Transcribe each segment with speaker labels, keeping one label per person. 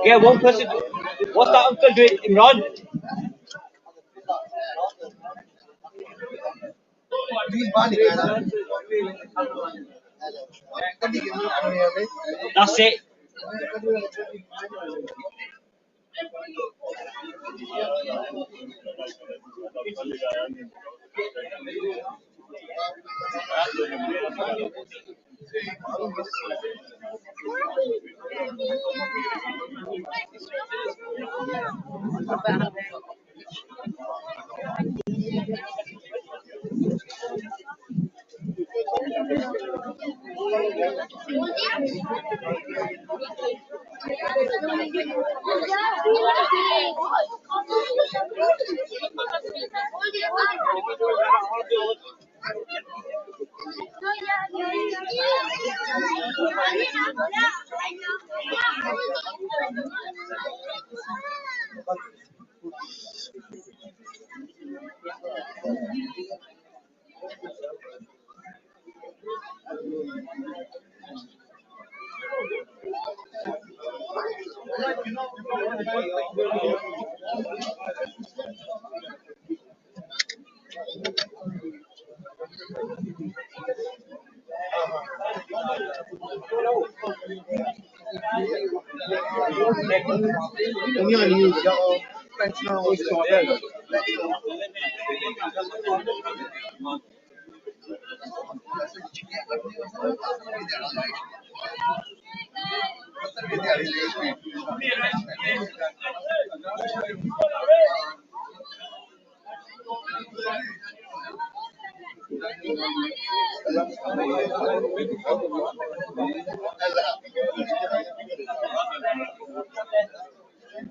Speaker 1: Yeah, one person. What's that uncle doing? Imran? That's it.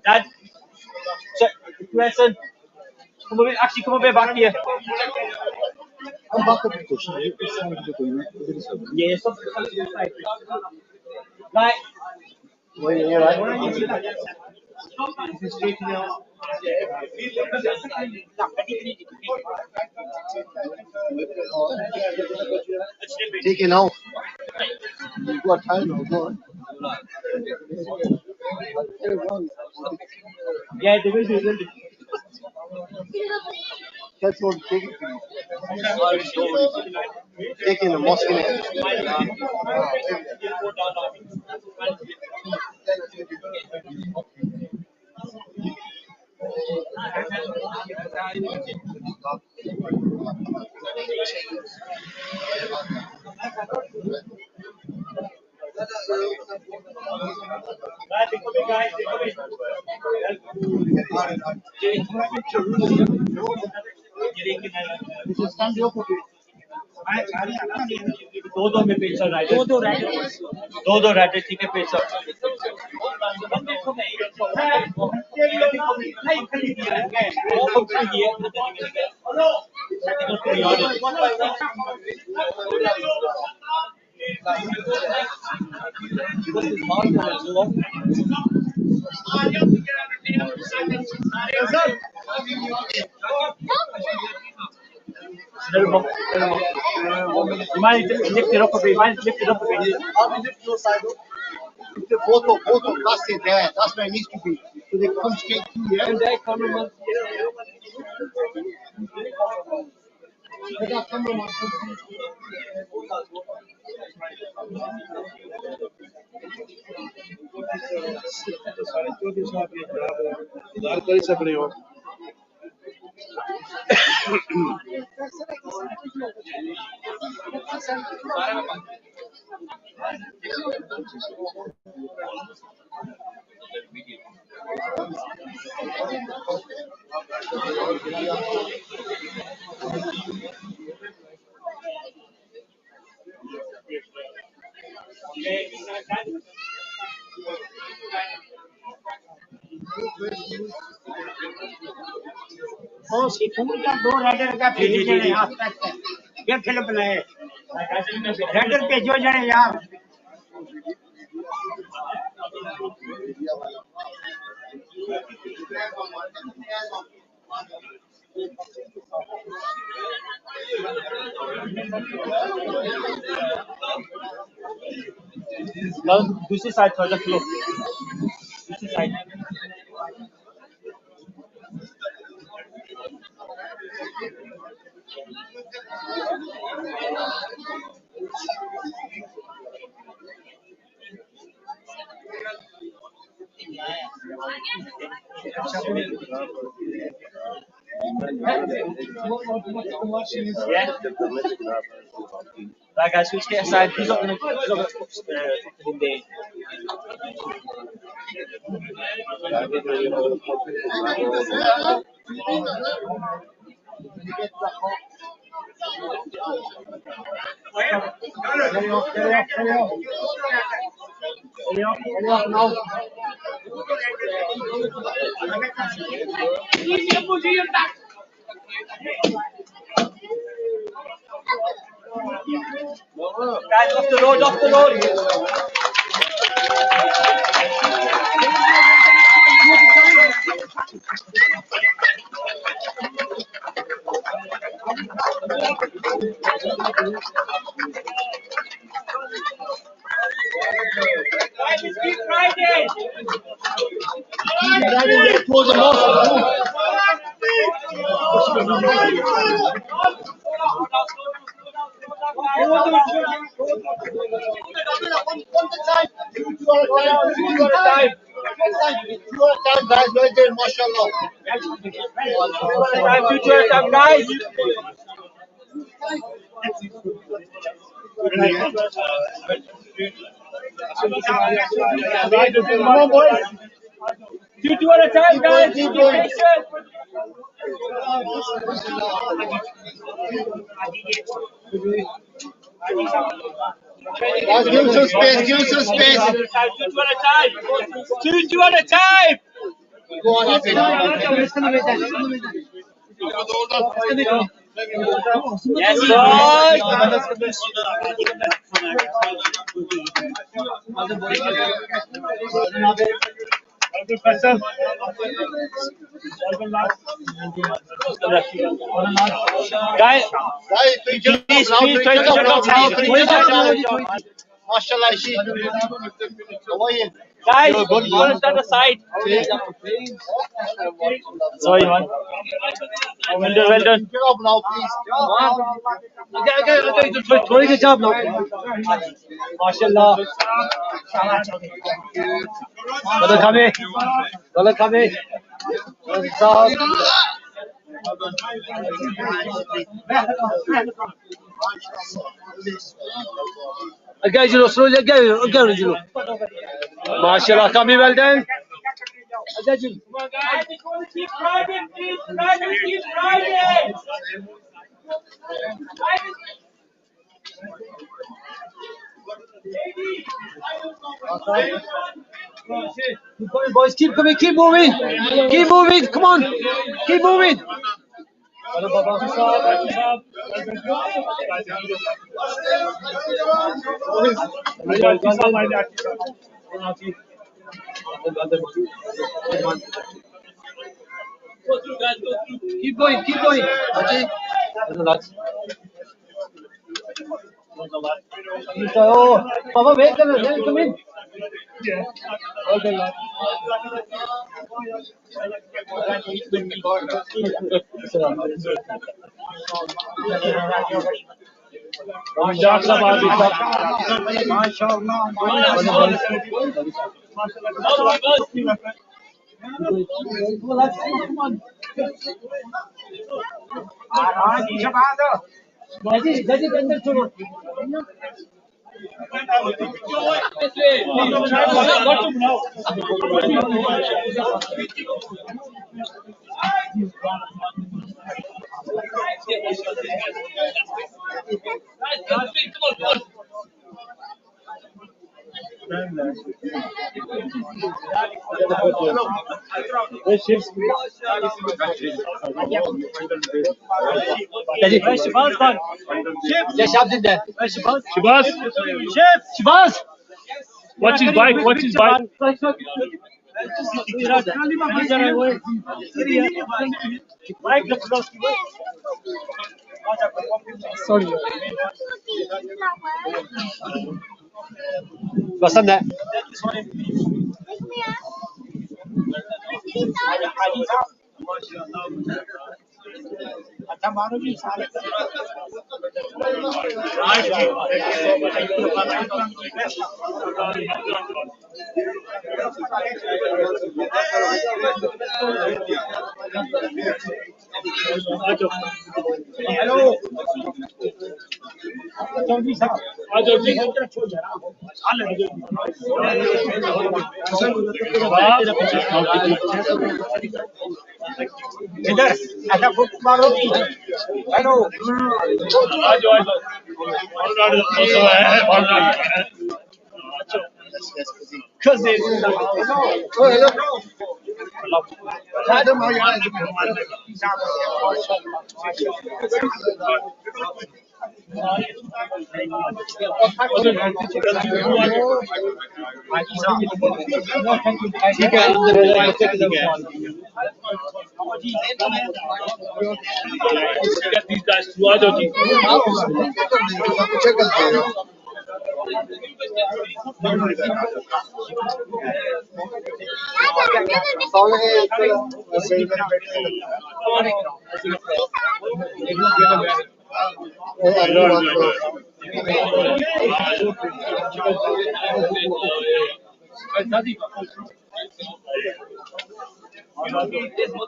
Speaker 1: Dad, so, listen. Come a bit back here. Yeah, something like right.
Speaker 2: Take it out. You got time now, go on.
Speaker 1: Yeah, they will do.
Speaker 2: That's what take it. Taking the mosque in it.
Speaker 1: दो में पैसा rider दो rider ठीक है पैसा You might lift it up a bit. Lift it up a bit.
Speaker 2: How do you lift your side up? If the both of that's it there. That's where it needs to be. So they come straight through here. And they come and
Speaker 1: दो rider का भेजो ये film बनाए rider भेजो जने यार दूसरी side थोड़ा सा
Speaker 3: Right, guys, let's get aside. He's not going to put in there. Guys, off the road, off the road. Guys, let's keep riding.
Speaker 2: Towards the mosque. Guys, well done, mashallah.
Speaker 3: Two at a time, guys.
Speaker 2: Come on, boys.
Speaker 3: Two at a time, guys. Keep patient.
Speaker 2: Guys, give us some space, give us some space.
Speaker 3: Two at a time. Two at a time.
Speaker 2: Go on, Hafiz.
Speaker 3: Yes, boy. Guys,
Speaker 2: Please,
Speaker 3: try to check out how.
Speaker 2: Mashallah, Sheikh. How are you?
Speaker 3: Guys, you want to stand aside. Sorry, man. Well done.
Speaker 2: Get up now, please.
Speaker 3: Okay, good job now. MashaAllah. Brother, come in. Again, you know, slowly again, you know. MashaAllah, come in, well done. Guys, keep riding, keep riding. Keep going, boys. Keep coming. Keep moving. Keep moving. Come on. Keep moving. Keep going. Keep going. Oh, Papa, wait, come in. Okay, Shabazz!
Speaker 4: Watch his bike, watch his bike.
Speaker 3: Sorry. What's on that?
Speaker 1: हाजी साहब अच्छा मारो जी सारे hello Chaudhary साहब
Speaker 4: आ जाओ जी
Speaker 1: इधर अच्छा foot मारो जी hello
Speaker 4: आ जाओ
Speaker 2: Oh, hello. Adam, how are you guys?
Speaker 3: ٹھیک ہے
Speaker 4: get these guys through आ जाओ जी
Speaker 2: Check करते हैं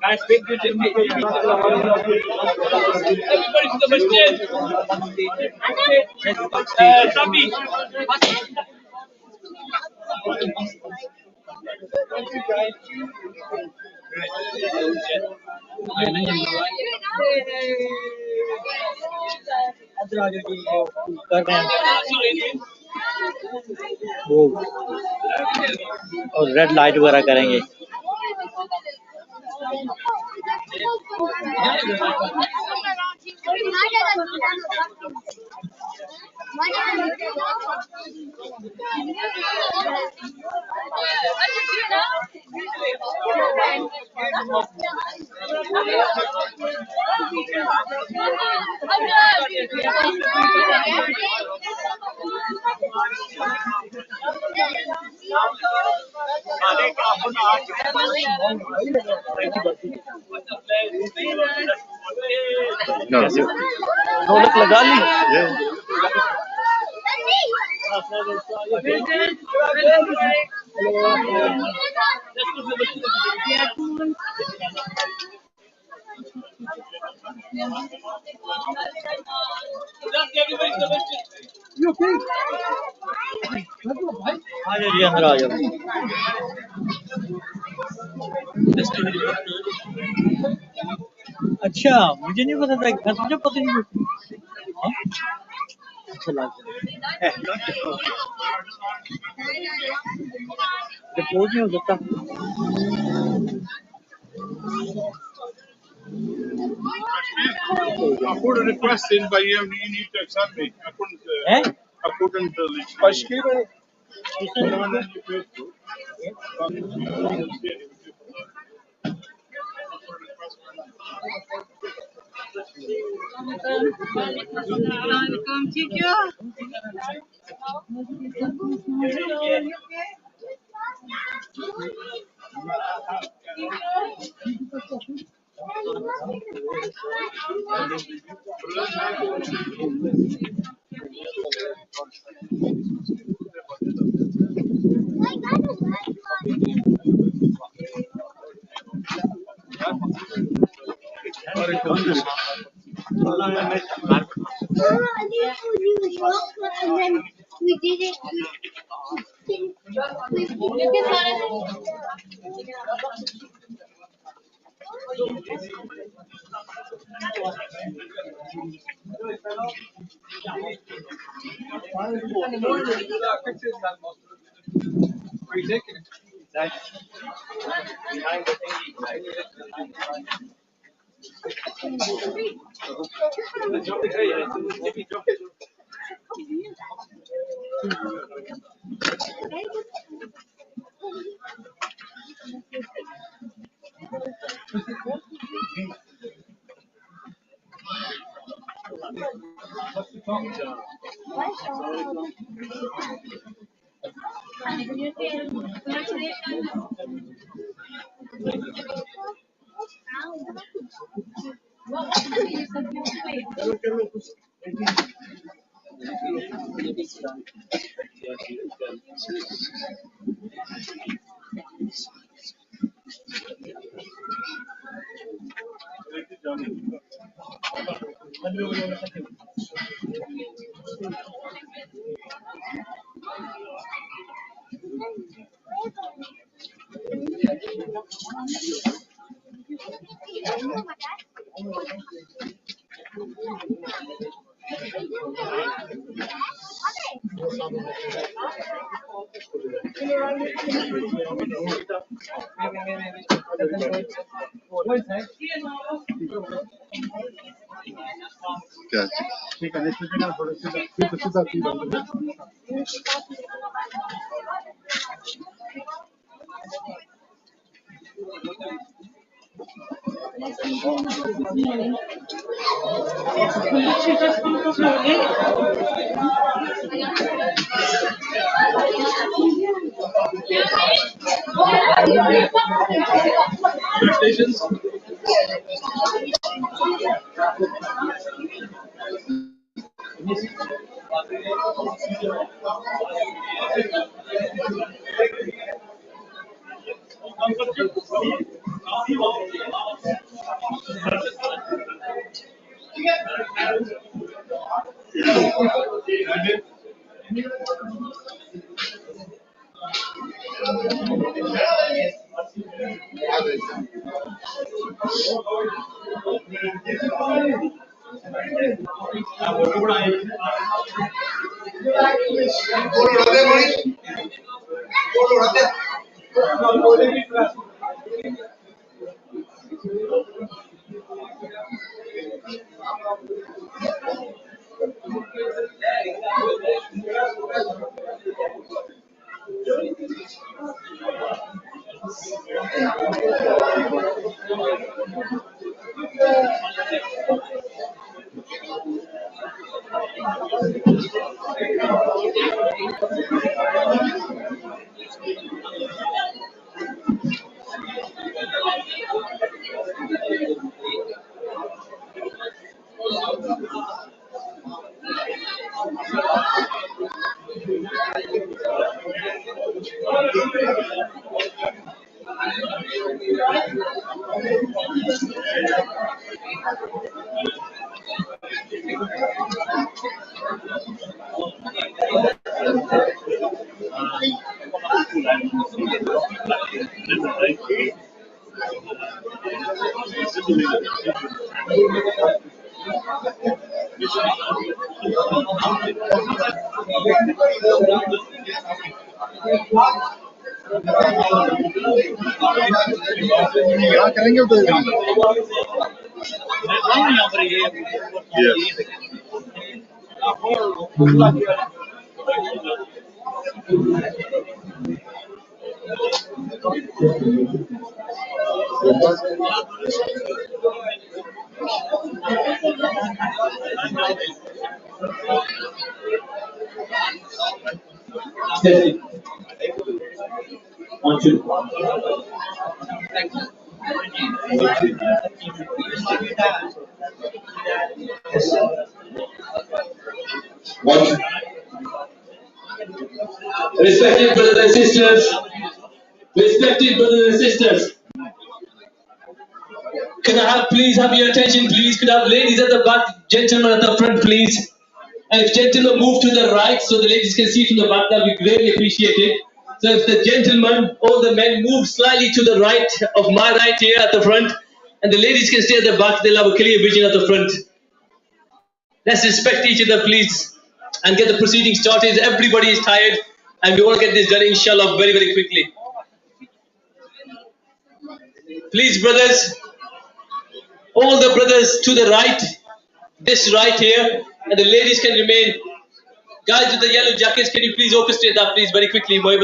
Speaker 4: guys big good everybody to the masjid Sabi
Speaker 3: اور ریڈ لائٹ وغیرہ کریں گے ڈھولک لگا لی جی اندر آ جاؤ اچھا مجھے نہیں پتا تھا مجھے پتہ نہیں اچھا ڈپوز نہیں ہو سکتا
Speaker 5: I put a request in, but you need to accept me. I couldn't
Speaker 6: We did it.
Speaker 2: क्या ठीक है नेक्स्ट दिन थोड़ा सीधा सीधा
Speaker 4: Congratulations.
Speaker 2: क्या करेंगे तो
Speaker 3: Respected brothers and sisters, can I have please have your attention, please? Could I have ladies at the back, gentlemen at the front, please? And if gentlemen move to the right so the ladies can see from the back, that would be greatly appreciated. So if the gentlemen or the men move slightly to the right of my right here at the front, and the ladies can stay at the back, they'll have a clear vision at the front. Let's respect each other, please, and get the proceedings started. Everybody is tired, and we want to get this done, inshallah, very, very quickly. Please, brothers, all the brothers to the right, this right here, and the ladies can remain. Guys with the yellow jackets, can you please orchestrate that, please, very quickly, Mohib.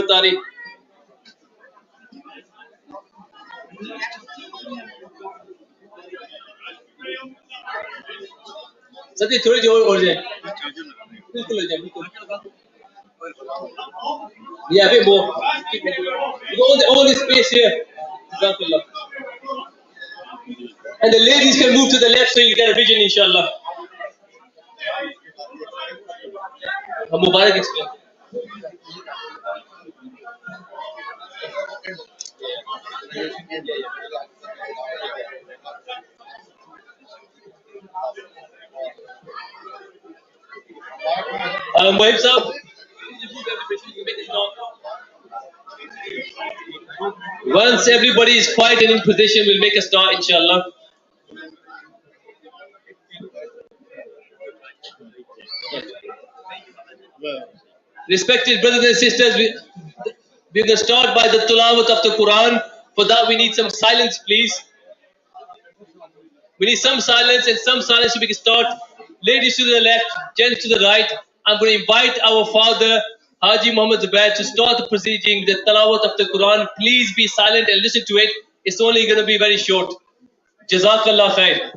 Speaker 3: Sati, थोड़ी देर और जाए, बिल्कुल हो जाए, बिल्कुल. Yeah, a bit more. All this space here. Jazakallah. And the ladies can move to the left so you get a vision, inshallah. Mubarak explain. Mohib sahab, once everybody is quiet and in position, we'll make a start, inshallah. Respected brothers and sisters, we're going to start by the tilawat of the Quran. For that, we need some silence, please. We need some silence and some silence so we can start. Ladies to the left, gents to the right. I'm going to invite our father, Haji Mohammed, to start the proceeding, the tilawat of the Quran. Please be silent and listen to it. It's only going to be very short. Jazakallah khair.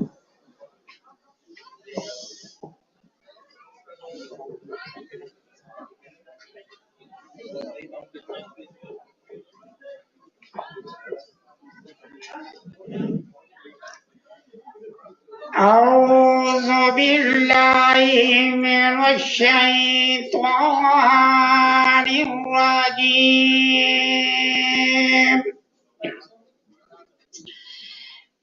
Speaker 1: أعوذ بالله من الشيطان الرجيم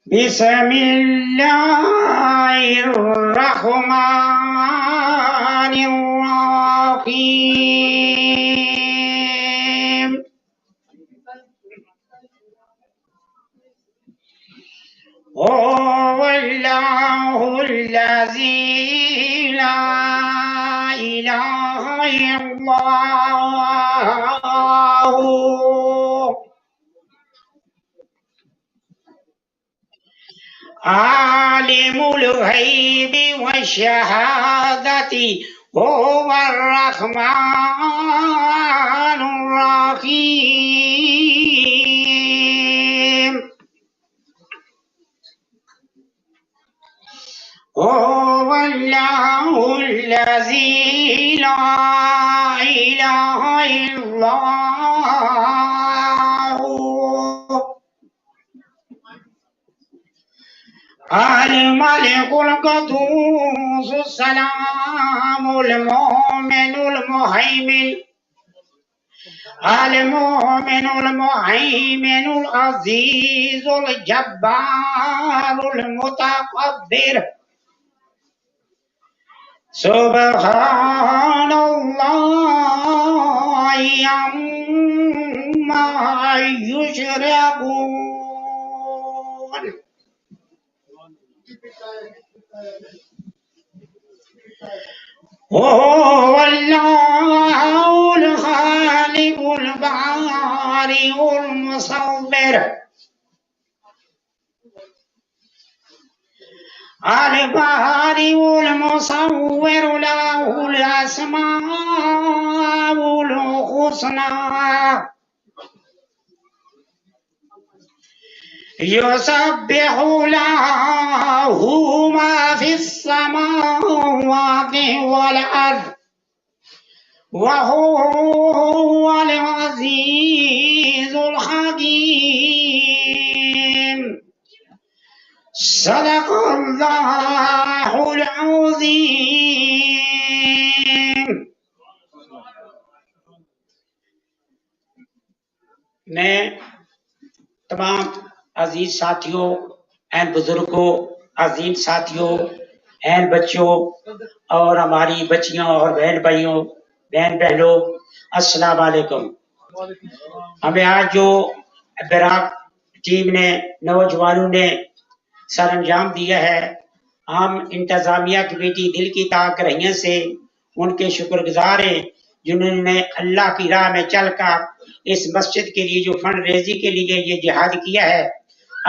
Speaker 1: بسم الله الرحمن الرحيم هو الله الذي لا إله إلا الله عالم الغيب والشهادة هو الرحمن الرحيم هو الله الذي لا إله إلا هو الملك القدوس السلام المؤمن المهيمن العزيز الجبار المتكبر سبحان الله عما يشركون هو الله الخالق البارئ المصور البارئ المصور له الأسماء الحسنى يسبح له ما في السماوات والأرض وهو العزيز الحكيم صدق الله العظيم. میں تمام عزیز ساتھیوں این بزرگوں عظیم ساتھیوں این بچوں اور ہماری بچیوں اور بہن بھائیوں بہن بہنوں السلام علیکم. ہمیں آج جو براق ٹیم نے نوجوانوں نے سر انجام دیا ہے ہم انتظامیہ کمیٹی دل کی تاک رہیوں سے ان کے شکر گزار ہیں جنہوں نے اللہ کی راہ میں چل کر اس مسجد کے لیے جو فنڈ ریزی کے لیے یہ جہاد کیا ہے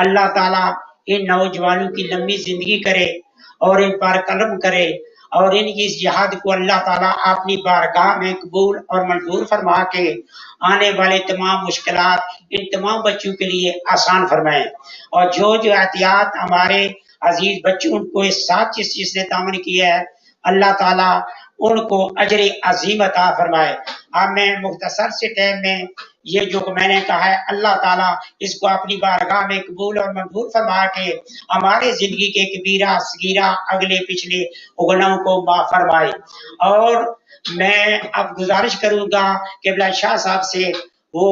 Speaker 1: اللہ تعالیٰ ان نوجوانوں کی لمبی زندگی کرے اور ان پر کرم کرے اور ان کی اس جہاد کو اللہ تعالیٰ اپنی بارگاہ میں قبول اور منظور فرما کے آنے والے تمام مشکلات ان تمام بچوں کے لیے آسان فرمائیں اور جو احتیاط ہمارے عزیز بچوں کو اس ساتھ چیز نے تعاون کیا ہے اللہ تعالیٰ ان کو اجر عظیم عطا فرمائے۔ اب میں مختصر سے ٹائم میں یہ جو میں نے کہا ہے اللہ تعالیٰ اس کو اپنی بارگاہ میں قبول اور منظور فرما کے ہمارے زندگی کے کبیرہ صغیرہ اگلے پچھلے گناہوں کو معاف فرمائے۔ اور میں اب گزارش کروں گا کہ بلا شاہ صاحب سے وہ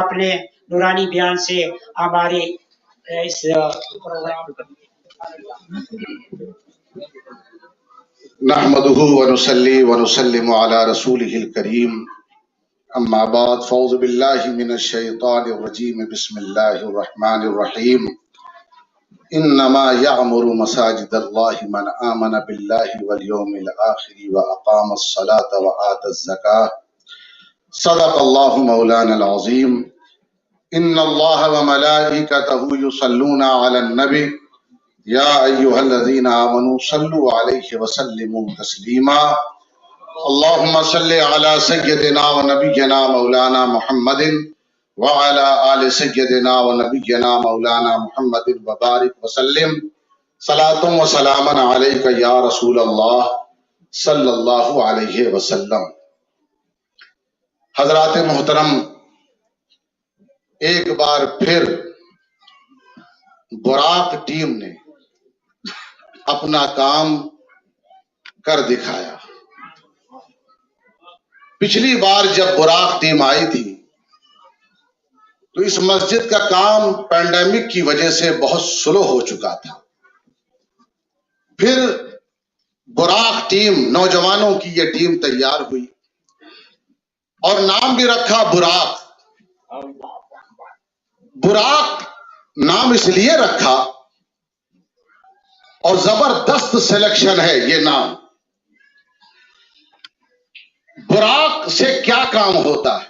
Speaker 1: اپنے نورانی بیان سے ہمارے اس پروگرام
Speaker 7: نحمده ونصلي ونسلم على رسوله الكريم اما بعد فاعوذ بالله من الشيطان الرجيم بسم الله الرحمن الرحيم انما يعمر مساجد الله من آمن بالله واليوم الاخر واقام الصلاة وآتى الزكاة صدق الله مولانا العظيم ان الله وملائكته يصلون على النبي یا ایہا الذین آمنوا صلوا علیہ وسلموا تسلیما اللہم صل علی سیدنا و نبینا مولانا محمد وعلی آل سیدنا و نبینا مولانا محمد وبارک وسلم صلاة و سلاما علیک یا رسول اللہ صلی اللہ علیہ وسلم۔ حضرات محترم، ایک بار پھر براق ٹیم نے اپنا کام کر دکھایا۔ پچھلی بار جب براق ٹیم آئی تھی تو اس مسجد کا کام پینڈیمک کی وجہ سے بہت سلو ہو چکا تھا۔ پھر براق ٹیم، نوجوانوں کی یہ ٹیم تیار ہوئی اور نام بھی رکھا براق۔ براق نام اس لیے رکھا اور زبردست سلیکشن ہے یہ نام۔ براق سے کیا کام ہوتا ہے؟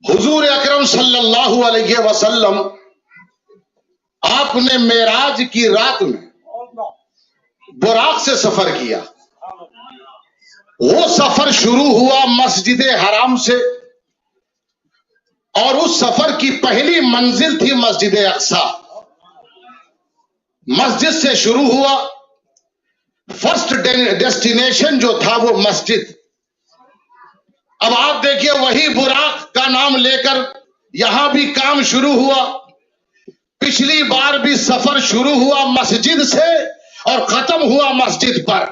Speaker 7: حضور اکرم صلی اللہ علیہ وسلم آپ نے معراج کی رات میں براق سے سفر کیا۔ وہ سفر شروع ہوا مسجد حرام سے اور اس سفر کی پہلی منزل تھی مسجد اقصی۔ مسجد سے شروع ہوا، فرسٹ ڈیسٹینیشن جو تھا وہ مسجد۔ اب آپ دیکھیے وہی براق کا نام لے کر یہاں بھی کام شروع ہوا۔ پچھلی بار بھی سفر شروع ہوا مسجد سے اور ختم ہوا مسجد پر،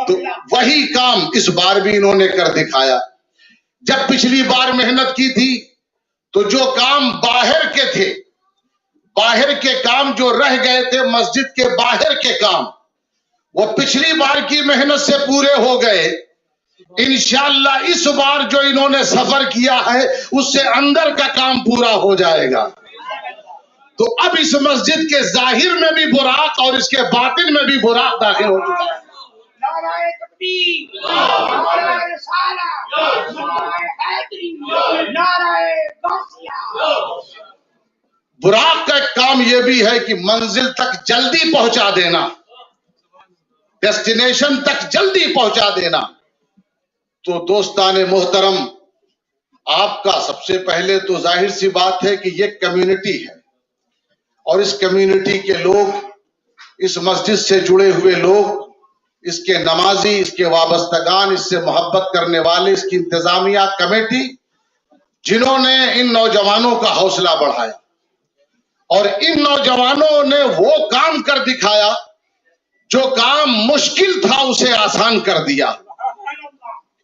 Speaker 7: تو وہی کام اس بار بھی انہوں نے کر دکھایا۔ جب پچھلی بار محنت کی تھی تو جو کام باہر کے تھے، باہر کے کام جو رہ گئے تھے مسجد کے باہر کے کام، وہ پچھلی بار کی محنت سے پورے ہو گئے۔ انشاءاللہ اس بار جو انہوں نے سفر کیا ہے اس سے اندر کا کام پورا ہو جائے گا۔ تو اب اس مسجد کے ظاہر میں بھی براق اور اس کے باطن میں بھی براق داخل ہو چکا ہے۔
Speaker 1: نعرہ تکبیر، نعرہ رسالہ، نعرہ حیدری، نعرہ غوثیہ۔
Speaker 7: براق کا ایک کام یہ بھی ہے کہ منزل تک جلدی پہنچا دینا، ڈیسٹینیشن تک جلدی پہنچا دینا۔ تو دوستان محترم، آپ کا سب سے پہلے تو ظاہر سی بات ہے کہ یہ کمیونٹی ہے اور اس کمیونٹی کے لوگ، اس مسجد سے جڑے ہوئے لوگ، اس کے نمازی، اس کے وابستگان، اس سے محبت کرنے والے، اس کی انتظامیہ کمیٹی، جنہوں نے ان نوجوانوں کا حوصلہ بڑھایا اور ان نوجوانوں نے وہ کام کر دکھایا جو کام مشکل تھا اسے آسان کر دیا۔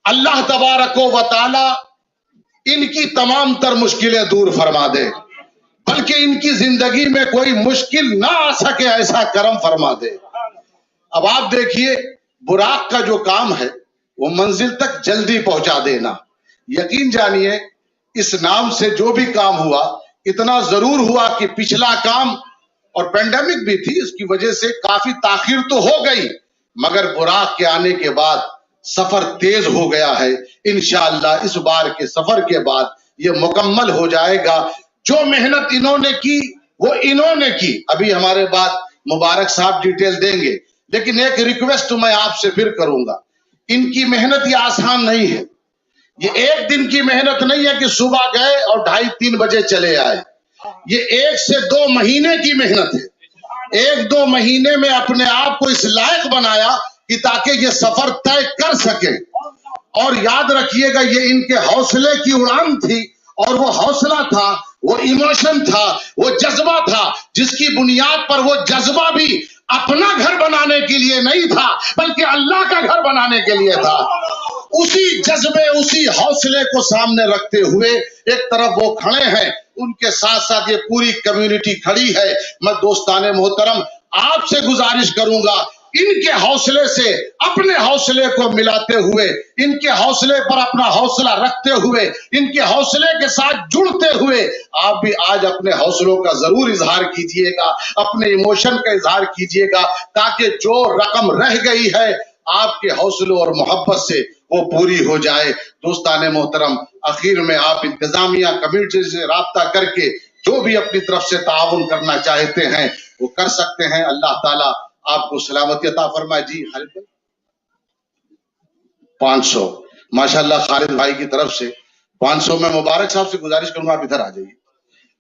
Speaker 7: اللہ تبارک و تعالی ان کی تمام تر مشکلیں دور فرما دے، بلکہ ان کی زندگی میں کوئی مشکل نہ آ سکے ایسا کرم فرما دے۔ اب آپ دیکھیے براق کا جو کام ہے وہ منزل تک جلدی پہنچا دینا۔ یقین جانیے اس نام سے جو بھی کام ہوا، اتنا ضرور ہوا کہ پچھلا کام اور پینڈیمک بھی تھی، اس کی وجہ سے کافی تاخیر تو ہو گئی، مگر براق کے آنے کے بعد سفر تیز ہو گیا ہے۔ انشاءاللہ اس بار کے سفر کے بعد یہ مکمل ہو جائے گا۔ جو محنت انہوں نے کی وہ انہوں نے کی۔ ابھی ہمارے بعد مبارک صاحب ڈیٹیل دیں گے، لیکن ایک ریکویسٹ میں آپ سے پھر کروں گا، ان کی محنت یہ آسان نہیں ہے۔ یہ ایک دن کی محنت نہیں ہے کہ صبح گئے اور 2:30-3 بجے چلے آئے۔ یہ 1 سے 2 مہینے کی محنت ہے۔ एक दो महीने में अपने आप को इस लायक बनाया कि ताकि ये सफर तय कर सके। और याद रखिएगा, ये इनके हौसले की उड़ान थी, और वो हौसला था, वो इमोशन था, वो जज्बा था, जिसकी बुनियाद पर वो जज्बा भी अपना घर बनाने के लिए नहीं था, बल्कि अल्लाह का घर बनाने के लिए था। उसी जज्बे, उसी हौसले को सामने रखते हुए एक तरफ वो खड़े हैं, उनके साथ साथ ये पूरी कम्युनिटी खड़ी है। मैं दोस्ताने मोहतरम आपसे गुजारिश करूंगा, इनके हौसले से अपने हौसले को मिलाते हुए, इनके हौसले पर अपना हौसला रखते हुए, इनके हौसले के साथ जुड़ते हुए आप भी आज अपने हौसलों का जरूर इजहार कीजिएगा, अपने इमोशन का इजहार कीजिएगा, ताकि जो रकम रह गई है आपके हौसलों और मोहब्बत से वो पूरी हो जाए। दोस्ताने मोहतरम, आखिर में आप इंतजामिया कमेटी से राब्ता करके जो भी अपनी तरफ से ताउन करना चाहते हैं वो कर सकते हैं। अल्लाह ताला आपको सलामती अता फरमाए। जी खालिद भाई 500 माशाल्लाह, खालिद भाई की तरफ से 500। मैं मुबारक साहब से गुजारिश करूंगा आप इधर आ जाइए,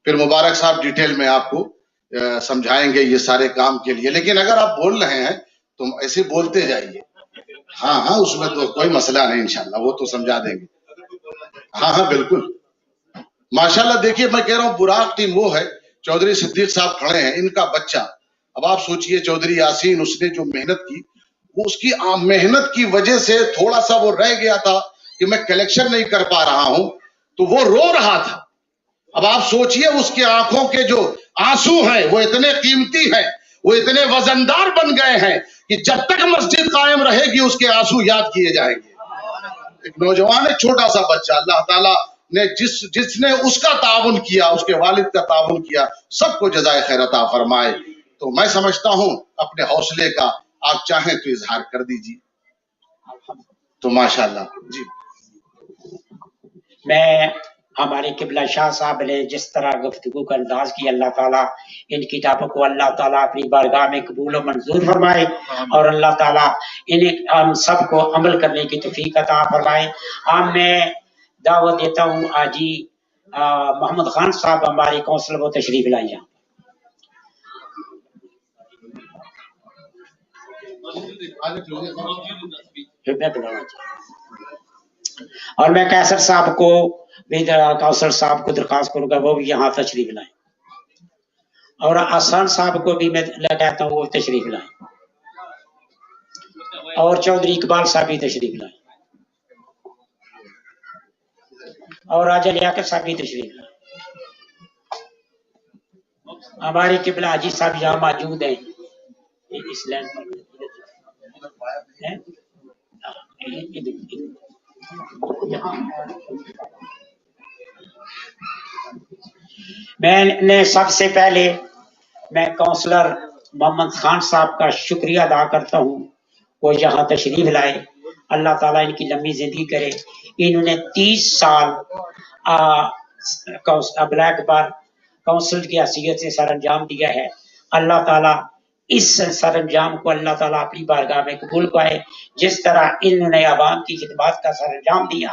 Speaker 7: फिर मुबारक साहब डिटेल में आपको समझाएंगे ये सारे काम के लिए। लेकिन अगर आप बोल रहे हैं तो ऐसे बोलते जाइए। हाँ हाँ, उसमें तो कोई मसला नहीं, इंशाल्लाह वो तो समझा देंगे। हाँ हाँ बिल्कुल, माशाल्लाह। देखिए मैं कह रहा हूँ बुराक टीम वो है, चौधरी सिद्दीक साहब खड़े हैं, इनका बच्चा। अब आप सोचिए चौधरी यासीन, उसने जो मेहनत की, वो उसकी मेहनत की वजह से थोड़ा सा वो रह गया था कि मैं कलेक्शन नहीं कर पा रहा हूं, तो वो रो रहा था। अब आप सोचिए उसके आंखों के जो आंसू हैं वो इतने कीमती हैं, वो इतने वजनदार बन गए हैं कि जब तक मस्जिद कायम रहेगी उसके आंसू याद किए जाएंगे। एक नौजवान है, छोटा सा बच्चा, अल्लाह ताला ने जिसने उसका ताउन किया, उसके वालिद का ताउन किया, सबको जज़ाए खैर अता फरमाए। तो मैं समझता हूं अपने हौसले का आप चाहें तो इजहार कर दीजिए। तो माशाल्लाह जी।
Speaker 1: मैं हमारे किबला शाह साहब ने जिस तरह गुफ्तगू का अंदाज किया, अल्लाह ताला इन किताबों को अल्लाह ताला अपनी बारगाह में कबूल और मंजूर फरमाए, और अल्लाह ताला इन्हें हम सबको अमल करने की तौफीक अता फरमाए। मैं दावत देता हूँ हाजी मोहम्मद खान साहब हमारे कौंसिल को तशरीफ लाई यहाँ। और मैं कैसर साहब को भी, कौंसल साहब को दरखास्त करूंगा वो भी यहाँ तशरीफ लाएं, और आसान साहब को भी मैं लगाता हूँ वो तशरीफ लाएं, और चौधरी इकबाल साहब भी तशरीफ लाएं, और राजा लियाकत साहब भी तशरीफ लाएं। हमारे किबला हाजी साहब यहाँ मौजूद हैं इस लैंड पर। मैंने सबसे पहले मैं काउंसलर मोहम्मद खान साहब का शुक्रिया अदा करता हूँ, वो यहाँ तशरीफ लाए। अल्लाह ताला इनकी लंबी जिंदगी करे। इन्होंने 30 साल ब्लैक बार काउंसिल की हैसियत से सर अंजाम दिया है। अल्लाह ताला इस सर अंजाम को अल्लाह ताला अपनी बारगाह में कबूल पाए। जिस तरह इन्होंने आवाम की खिदमत का सर अंजाम दिया,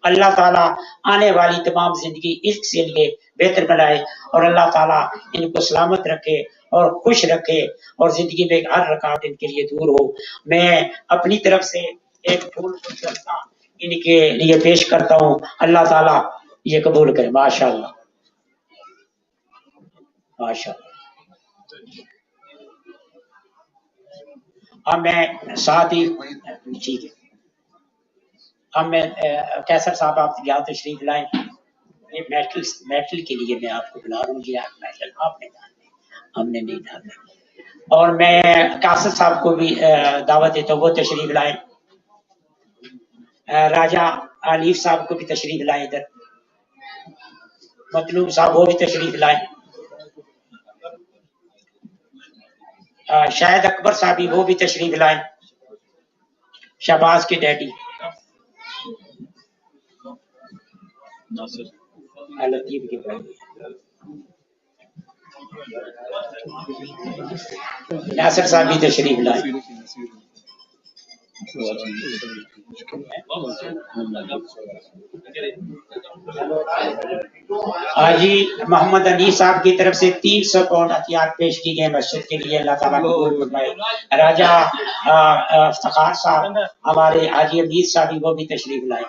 Speaker 1: अल्लाह ताला आने वाली तमाम जिंदगी इसके लिए बेहतर बनाए, और अल्लाह ताला इनको सलामत रखे और खुश रखे, और जिंदगी में हर रुकावट इनके लिए दूर हो। मैं अपनी तरफ से एक फूल इनके लिए पेश करता हूँ। अल्लाह ताला ये कबूल करे। माशाअल्लाह माशाअल्लाह। अब मैं साथ ही ठीक है, अब मैं कैसर साहब आप यहाँ तशरीफ लाए। ये मेटल के लिए मैं आपको बुला रहा हूँ। ये मेटल आपने डालने, हमने नहीं डालने। और मैं कैसर साहब को भी दावत देता हूँ, वो तशरीफ लाए। राजा आलिफ साहब को भी तशरीफ लाए इधर। मतलूब साहब वो भी तशरीफ लाए। शायद अकबर साहब भी वो भी तशरीफ लाए। शहबाज के डैडी लतीफ के भाई नासिर साहब भी तशरीफ लाए। हाजी मोहम्मद अनीस साहब की तरफ से 300 पाउंड अतियात पेश की गए मस्जिद के लिए। अल्लाह ताला कबूल फरमाए। राजा इफ्तिखार साहब हमारे हाजी अमीर साहब वो भी तशरीफ लाए।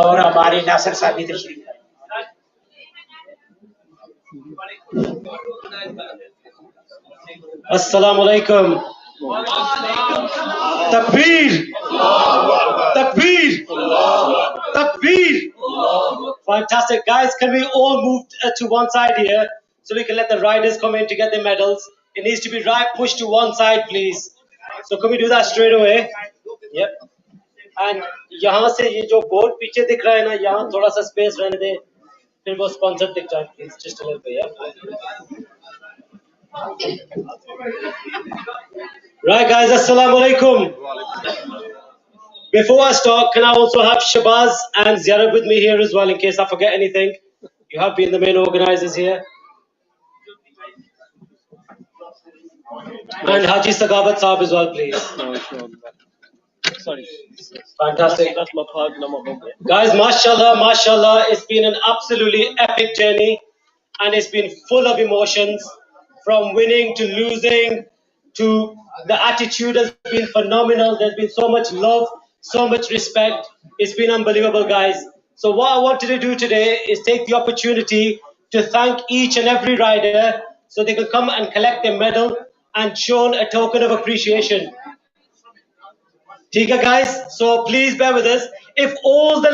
Speaker 1: और हमारे नासिर साहब भी तशरीफ लाए।
Speaker 8: अस्सलाम वालेकुम। तकबीर तकबीर तकबीर। Fantastic, guys. Can we all move to one side here so we can let the riders come in to get their medals? It needs to be right pushed to one side, please. So can we do that straight away? Yep. And यहाँ से ये जो board पीछे दिख रहा है ना, यहाँ थोड़ा सा स्पेस रहने दे, फिर वो स्पॉन्सर दिख जाए, please, just a little bit, yeah. Right, guys, assalamu alaikum. Before I start, can I also have Shabazz and Ziarab with me here as well in case I forget anything? You have been the main organizers here. And Haji Sagawat Saab as well, please. Sorry. Fantastic. Guys, mashallah, mashallah, it's been an absolutely epic journey and it's been full of emotions. From winning to losing to the attitude has been phenomenal. There's been so much love, so much respect. It's been unbelievable, guys. So what I wanted to do today is take the opportunity to thank each and every rider so they can come and collect their medal and show a token of appreciation. Okay, guys, so please bear with us. If all the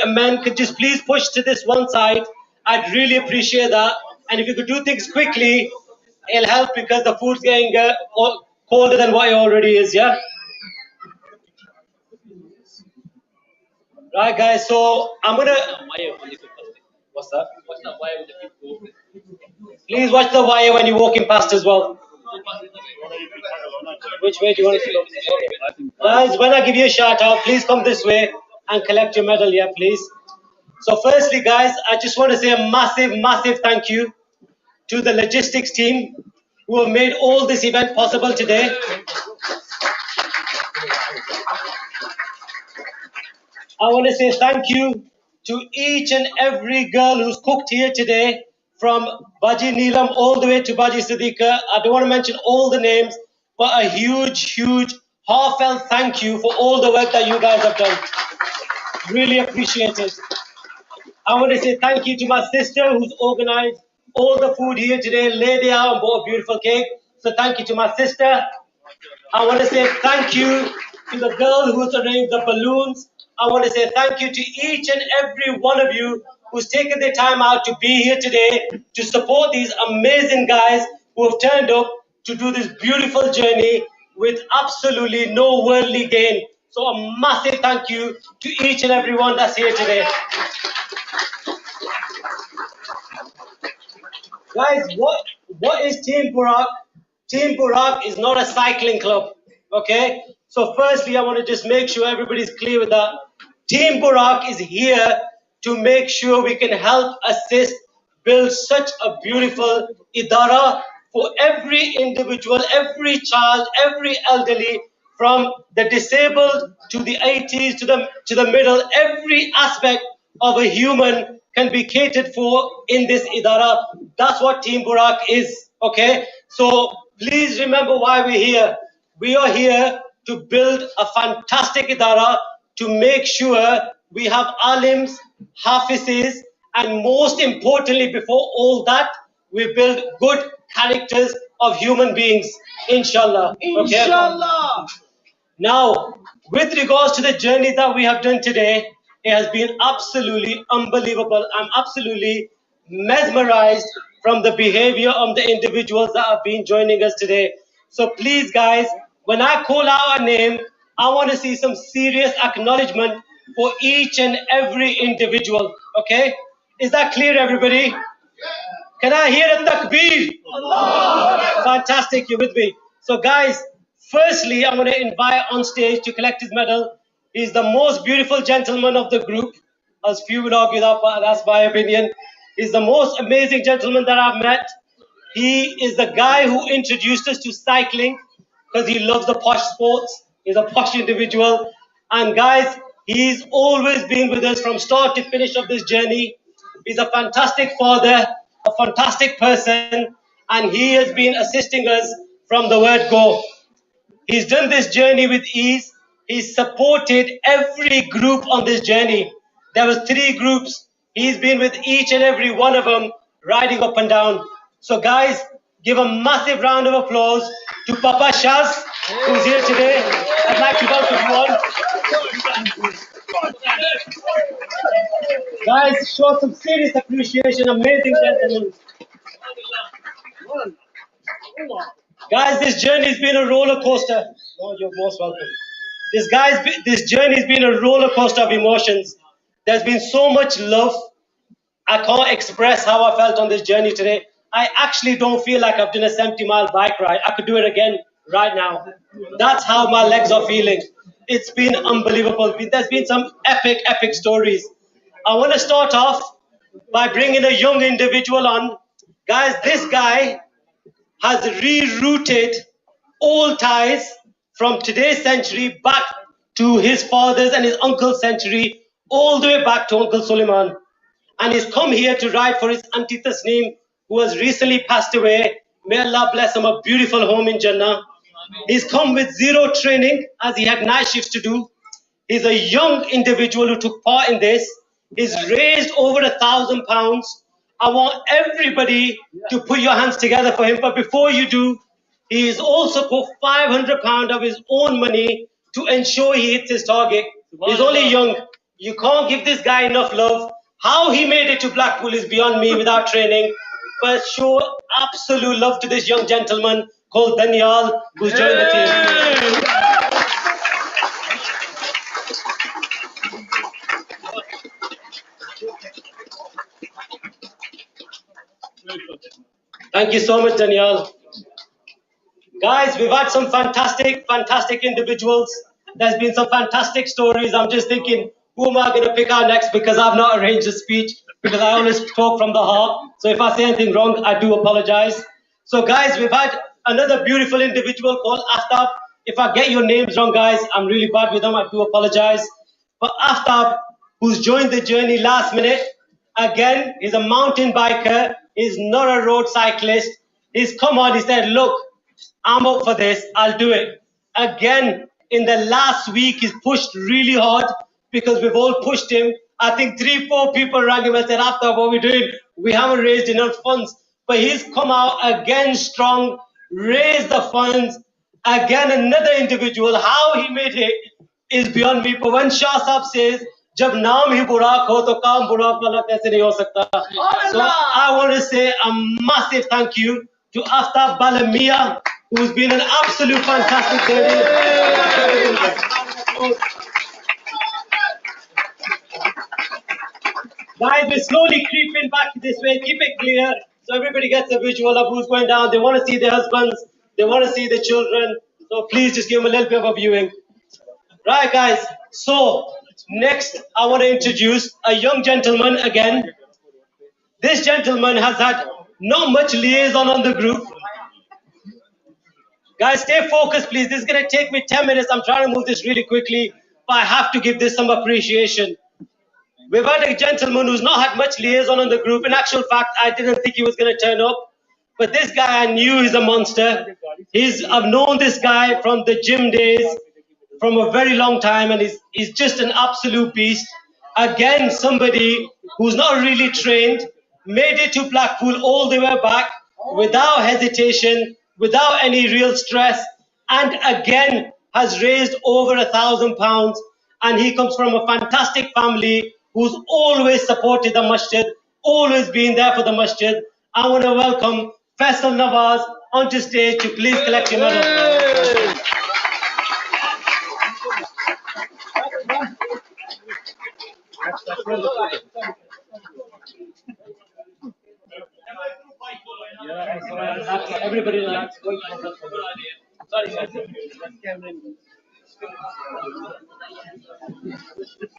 Speaker 8: men could just please push to this one side, I'd really appreciate that. And if you could do things quickly, it'll help because the food's getting colder than what it already is, yeah? Right, guys, so I'm gonna... What's that? Please watch the wire when you're walking past as well. Which way do you want to go? Guys, when I give you a shout out, please come this way and collect your medal, yeah, please. So firstly, guys, I just want to say a massive, massive thank you to the logistics team who have made all this event possible today. I want to say thank you to each and every girl who's cooked here today, from Baji Neelam all the way to Baji Siddiqa. I don't want to mention all the names, but a huge, huge, heartfelt thank you for all the work that you guys have done. Really appreciate it. I want to say thank you to my sister who's organized all the food here today, laid it out and bought a beautiful cake. So thank you to my sister. I want to say thank you to the girl who's arranged the balloons. I want to say thank you to each and every one of you who's taken their time out to be here today to support these amazing guys who have turned up to do this beautiful journey with absolutely no worldly gain. So a massive thank you to each and every one that's here today. Guys, what is Team Buraaq? Team Buraaq is not a cycling club, okay? So firstly, I want to just make sure everybody's clear with that. Team Buraaq is here to make sure we can help assist build such a beautiful idara for every individual, every child, every elderly, from the disabled to the 80s to the middle. Every aspect of a human can be catered for in this idara. That's what Team Buraaq is, okay? So please remember why we're here. We are here to build a fantastic idara to make sure we have alims, hafizes, and most importantly, before all that, we build good characters of human beings, inshallah. Okay? Inshallah. Now, with regards to the journey that we have done today, it has been absolutely unbelievable. I'm absolutely mesmerized from the behavior of the individuals that have been joining us today. So please, guys, when I call out a name, I want to see some serious acknowledgement for each and every individual. Okay? Is that clear, everybody? Can I hear a takbir? Fantastic, you're with me. So guys, firstly, I'm going to invite on stage to collect his medal. He's the most beautiful gentleman of the group. As few would argue that, but that's my opinion. He's the most amazing gentleman that I've met. He is the guy who introduced us to cycling because he loves the posh sports. He's a posh individual. And guys, he's always been with us from start to finish of this journey. He's a fantastic father, a fantastic person, and he has been assisting us from the word go. He's done this journey with ease. He's supported every group on this journey. There was 3 groups. He's been with each and every one of them, riding up and down. So guys, give a massive round of applause to Papa Shaz, who's here today. I'd like to welcome you all. Guys, show some serious appreciation. Amazing gentlemen. Guys, this journey has been a roller coaster. Oh, you're most welcome. This journey has been a roller coaster of emotions. There's been so much love. I can't express how I felt on this journey today. I actually don't feel like I've done a 70-mile bike ride. I could do it again right now. That's how my legs are feeling. It's been unbelievable. There's been some epic stories. I want to start off by bringing a young individual on. Guys, this guy has rerouted all ties from today's century back to his father's and his uncle's century, all the way back to Uncle Suleiman. And he's come here to ride for his Auntie Tasneem, who has recently passed away. May Allah bless him, a beautiful home in Jannah. He's come with 0 training, as he had night shifts to do. He's a young individual who took part in this. He's raised over £1,000. I want everybody to put your hands together for him. But before you do, he has also put £500 of his own money to ensure he hits his target. He's only young. You can't give this guy enough love. How he made it to Blackpool is beyond me without training. But show absolute love to this young gentleman called Daniel, who's joined the team. Thank you so much, Daniel. Guys, we've had some fantastic individuals. There's been some fantastic stories. I'm just thinking, who am I going to pick out next? Because I've not arranged a speech, because I always talk from the heart. So if I say anything wrong, I do apologize. So guys, we've had another beautiful individual called Aftab. If I get your names wrong, guys, I'm really bad with them. I do apologize. But Aftab, who's joined the journey last minute, again, he's a mountain biker. He's not a road cyclist. He's come on, he said, look, I'm up for this, I'll do it. Again, in the last week, he's pushed really hard because we've all pushed him. I think 3-4 people rang him and said, Aftab, what are we doing? We haven't raised enough funds. But he's come out again strong, raised the funds. Again, another individual, how he made it is beyond me. But when Shah Sahab says, जब नाम ही बुराक हो तो काम बुराक वाला कैसे नहीं हो सकता? So I want to say a massive thank you to Aftab Balamia, who's been an absolute fantastic journey. Guys, we're slowly creeping back this way. Keep it clear so everybody gets a visual of who's going down. They want to see their husbands. They want to see the children. So please just give them a little bit of a viewing. Right, guys. So next, I want to introduce a young gentleman again. This gentleman has had not much liaison on the group. Guys, stay focused, please. This is going to take me 10 minutes. I'm trying to move this really quickly, but I have to give this some appreciation. We've had a gentleman who's not had much liaison on the group. In actual fact, I didn't think he was going to turn up. But this guy, I knew he's a monster. I've known this guy from the gym days, from a very long time, and he's just an absolute beast. Again, somebody who's not really trained, made it to Blackpool all the way back without hesitation, without any real stress, and again has raised over £1,000. And he comes from a fantastic family who's always supported the masjid, always been there for the masjid. I want to welcome Faisal Nawaz onto stage to please collect your medal. Everybody likes.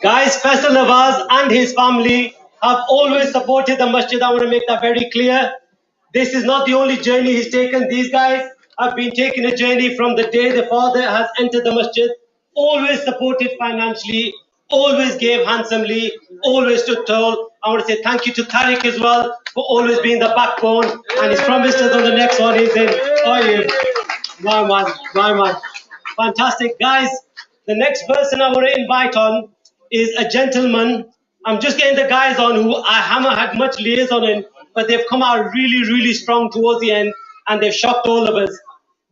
Speaker 8: Guys, Faisal Nawaz and his family have always supported the masjid. I want to make that very clear. This is not the only journey he's taken. These guys have been taking a journey from the day the father has entered the masjid, always supported financially, always gave handsomely, always stood tall. I want to say thank you to Tariq as well for always being the backbone. And he's promised us on the next one. He's in. Oh, yeah. My man. Fantastic. Guys, the next person I want to invite on is a gentleman. I'm just getting the guys on who I haven't had much liaison in, but they've come out really, really strong towards the end and they've shocked all of us.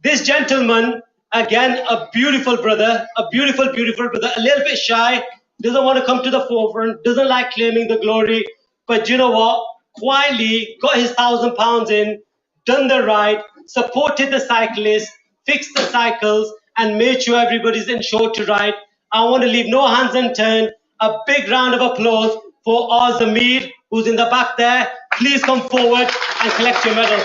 Speaker 8: This gentleman, again, a beautiful brother, a beautiful brother, a little bit shy, doesn't want to come to the forefront, doesn't like claiming the glory, but you know what? Quietly got his £1,000 in, done the ride, supported the cyclists, fixed the cycles, and made sure everybody's insured to ride. I want to leave no hands unturned. A big round of applause for Zabier, who's in the back there. Please come forward and collect your medal.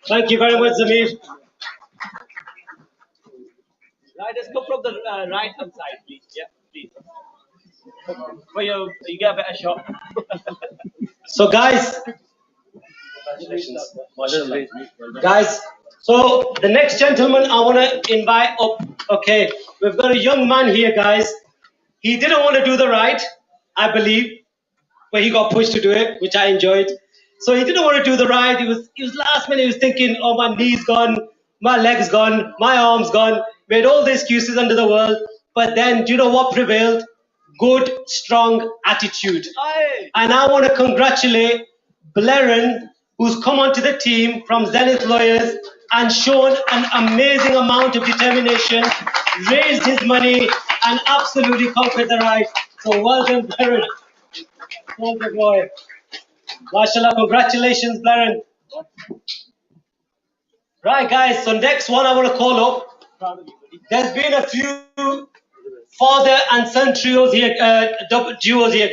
Speaker 8: Thank you very much, Zabier.
Speaker 4: Riders, come from the right hand side, please. Yeah, please. For you get a better shot.
Speaker 8: So, guys, so the next gentleman I want to invite up. Okay, we've got a young man here, guys. He didn't want to do the ride, I believe, but he got pushed to do it, which I enjoyed. So he didn't want to do the ride. He was last minute. He was thinking, "Oh, my knee's gone, my leg's gone, my arm's gone." Made all the excuses under the world. But then, do you know what prevailed? Good, strong attitude. And I want to congratulate Blaren, who's come onto the team from Zenith Lawyers and shown an amazing amount of determination, raised his money, and absolutely conquered the ride. So well done, Blaren. Well done, boy. MashaAllah, congratulations, Blaren. Right, guys, so next one I want to call up. There's been a few father and son duos here,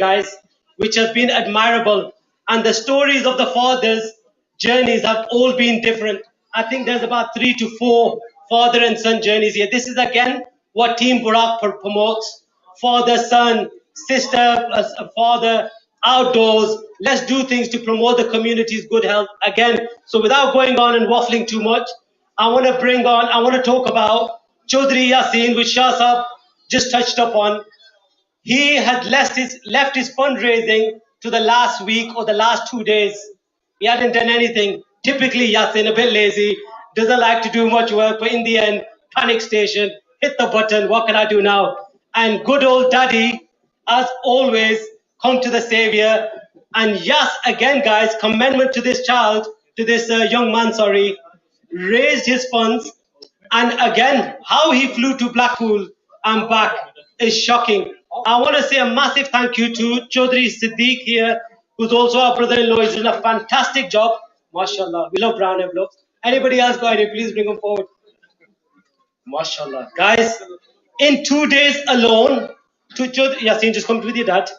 Speaker 8: guys, which have been admirable. And the stories of the fathers' journeys have all been different. I think there's about 3 to 4 father and son journeys here. This is again what Team Buraaq promotes. Father, son, sister, father, outdoors. Let's do things to promote the community's good health. Again, so without going on and waffling too much, I want to talk about Chaudhry Yasin, which Shah Sahab just touched upon. He had left his fundraising to the last week or the last 2 days. He hadn't done anything. Typically, Yasin, a bit lazy, doesn't like to do much work, but in the end, panic station, hit the button, what can I do now? And good old daddy, as always, come to the savior. And yes, again, guys, commendment to this young man, raised his funds. And again, how he flew to Blackpool and back is shocking. I want to say a massive thank you to Chaudhry Siddiq here, who's also our brother-in-law. He's done a fantastic job. MashaAllah. We love brown envelopes. Anybody else got any? Please bring them forward. MashaAllah. Guys, in 2 days alone, to Chaudhry Yasin, just come with your dad.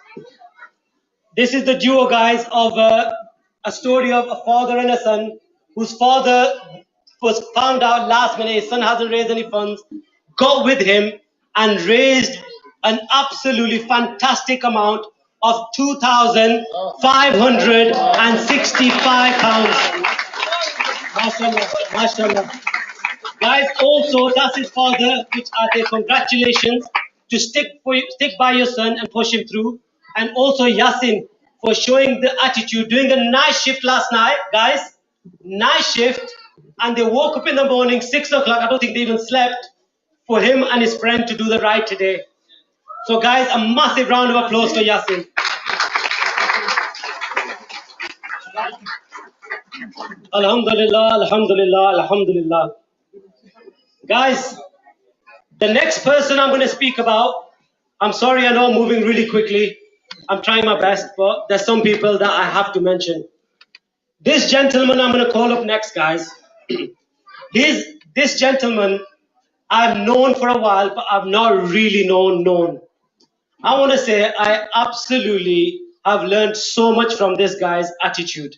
Speaker 8: This is the duo, guys, of a story of a father and a son, whose father was found out last minute, his son hasn't raised any funds, got with him and raised an absolutely fantastic amount of £2,565. MashaAllah. Guys, also, that's his father, which are the congratulations to stick by your son and push him through. And also Yasin for showing the attitude, doing a night shift last night, guys. Night shift. And they woke up in the morning, 6 o'clock, I don't think they even slept, for him and his friend to do the ride today. So guys, a massive round of applause for Yasin. Alhamdulillah, alhamdulillah, alhamdulillah. Guys, the next person I'm going to speak about, I'm sorry, I know I'm moving really quickly. I'm trying my best, but there's some people that I have to mention. This gentleman I'm going to call up next, guys. This gentleman I've known for a while, but I've not really known. I want to say I absolutely have learned so much from this guy's attitude.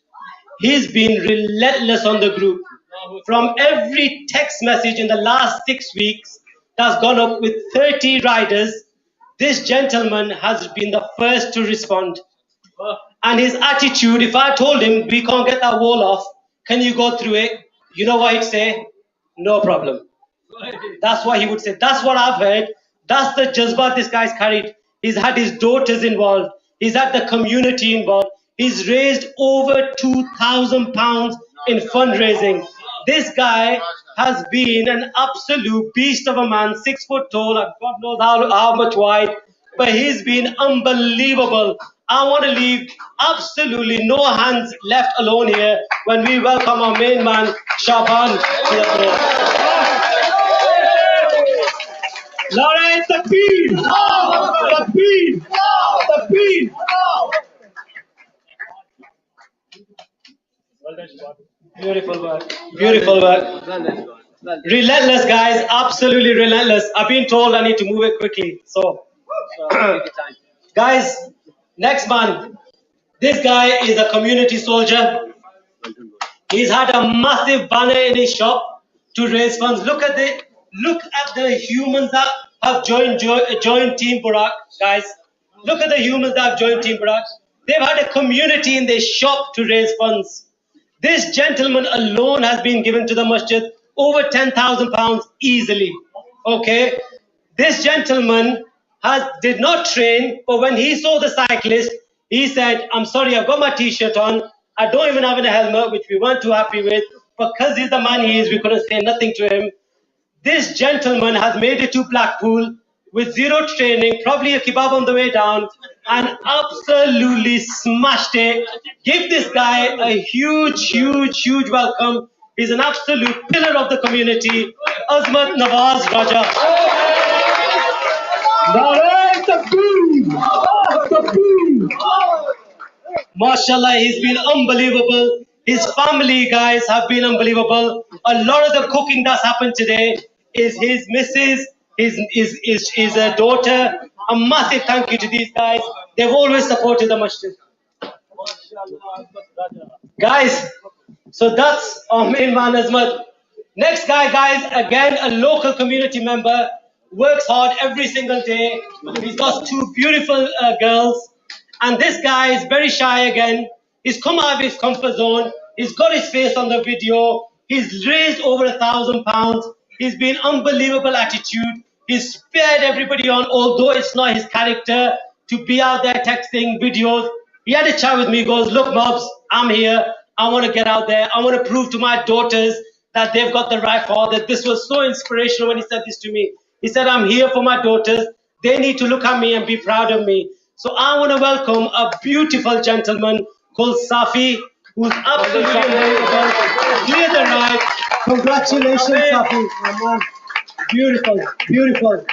Speaker 8: He's been relentless on the group. From every text message in the last 6 weeks that's gone up with 30 riders, this gentleman has been the first to respond. And his attitude, if I told him we can't get that wall off, can you go through it? You know what he'd say? No problem. That's what he would say. That's what I've heard. That's the jazba this guy's carried. He's had his daughters involved. He's had the community involved. He's raised over £2,000 in fundraising. This guy has been an absolute beast of a man, 6 foot tall, and God knows how much wide, but he's been unbelievable. I want to leave absolutely no hands left alone here when we welcome our main man, Shaban, to the floor. Lawrence, the bean! The bean! The bean! Beautiful work. Beautiful work. Relentless, guys. Absolutely relentless. I've been told I need to move it quickly. So, guys, next man. This guy is a community soldier. He's had a massive banner in his shop to raise funds. Look at the humans that have joined Team Buraaq, guys. Look at the humans that have joined Team Buraaq. They've had a community in their shop to raise funds. This gentleman alone has been given to the masjid over £10,000 easily. Okay, this gentleman did not train, but when he saw the cyclist, he said, "I'm sorry, I've got my t-shirt on. I don't even have a helmet," which we weren't too happy with. Because he's the man he is, we couldn't say nothing to him. This gentleman has made it to Blackpool with zero training, probably a kebab on the way down, and absolutely smashed it. Give this guy a huge, huge, huge welcome. He's an absolute pillar of the community. Azmat Nawaz Raja. MashaAllah, he's been unbelievable. His family, guys, have been unbelievable. A lot of the cooking that's happened today is his missus, his daughter. A massive thank you to these guys. They've always supported the masjid. Guys, so that's our main man, Azmat. Next guy, guys, again, a local community member, works hard every single day. He's got 2 beautiful girls. And this guy is very shy again. He's come out of his comfort zone. He's got his face on the video. He's raised over £1,000. He's been unbelievable attitude. He's spared everybody on, although it's not his character to be out there texting videos. He had a chat with me. He goes, "Look, Mobs, I'm here. I want to get out there. I want to prove to my daughters that they've got the right father." This was so inspirational when he said this to me. He said, "I'm here for my daughters. They need to look at me and be proud of me." So I want to welcome a beautiful gentleman called Safi, who's absolutely amazing. Clear the right. Congratulations, Safi. Beautiful, beautiful.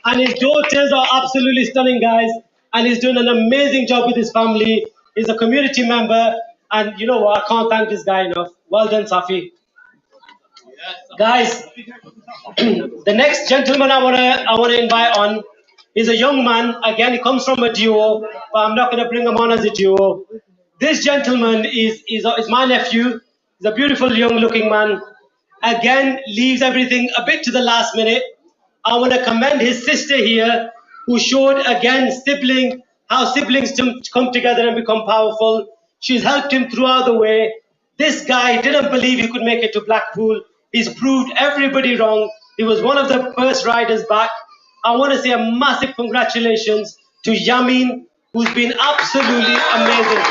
Speaker 8: And his daughters are absolutely stunning, guys. And he's doing an amazing job with his family. He's a community member. And you know what? I can't thank this guy enough. Well done, Safi. Guys, the next gentleman I wanna invite on is a young man. Again, he comes from a duo, but I'm not gonna bring him on as a duo. This gentleman is my nephew. He's a beautiful young-looking man. Again, leaves everything a bit to the last minute. I want to commend his sister here, who showed again how siblings come together and become powerful. She's helped him throughout the way. This guy didn't believe he could make it to Blackpool. He's proved everybody wrong. He was one of the first riders back. I want to say a massive congratulations to Yamin, who's been absolutely amazing.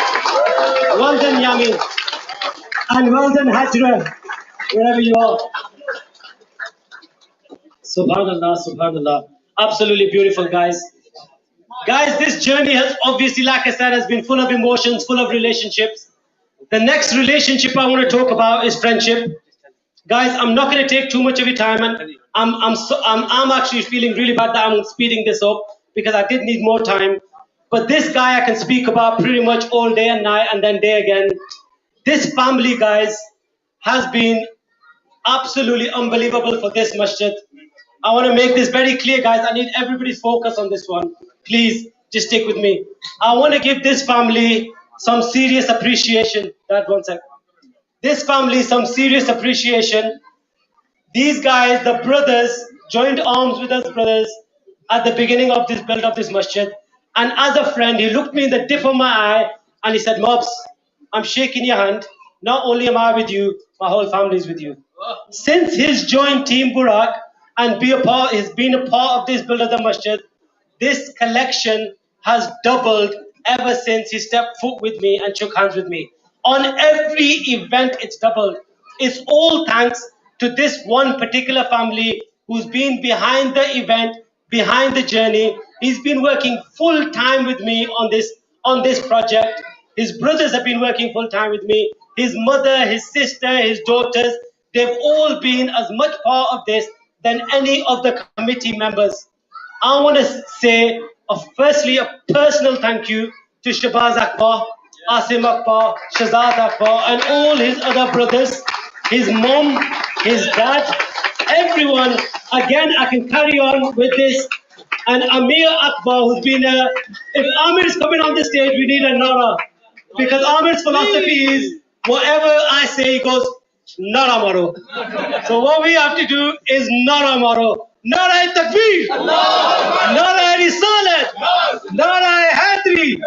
Speaker 8: Well done, Yamin. And well done, Hajra, wherever you are. Subhanallah, subhanallah. Absolutely beautiful, guys. Guys, this journey has obviously, like I said, has been full of emotions, full of relationships. The next relationship I want to talk about is friendship. Guys, I'm not going to take too much of your time, and I'm actually feeling really bad that I'm speeding this up because I did need more time. But this guy I can speak about pretty much all day and night and then day again. This family, guys, has been absolutely unbelievable for this masjid. I want to make this very clear, guys. I need everybody's focus on this one. Please, just stick with me. I want to give this family some serious appreciation. Dad, 1 sec. This family some serious appreciation. These guys, the brothers, joined arms with us brothers at the beginning of this build of this masjid. And as a friend, he looked me in the dip of my eye And he said, Mobs, I'm shaking your hand. Not only am I with you, my whole family is with you. Since he's joined Team Buraaq and he's been a part of this build of the masjid, this collection has doubled ever since he stepped foot with me and shook hands with me. On every event, it's doubled. It's all thanks to this one particular family who's been behind the event, behind the journey. He's been working full time with me on this project. His brothers have been working full time with me. His mother, his sister, his daughters, they've all been as much part of this than any of the committee members. I want to say, firstly, a personal thank you to Shabaz Akbar, Asim Akbar, Shazad Akbar, and all his other brothers, his mom, his dad, everyone. Again, I can carry on with this. And Amir Akbar, who's been if Amir is coming on the stage, we need a Nara. Because Amir's philosophy is, whatever I say, he goes, Nara Maro. So what we have to do is Nara Maro. Nara Takbir, Nara Risalat, Nara Hadri.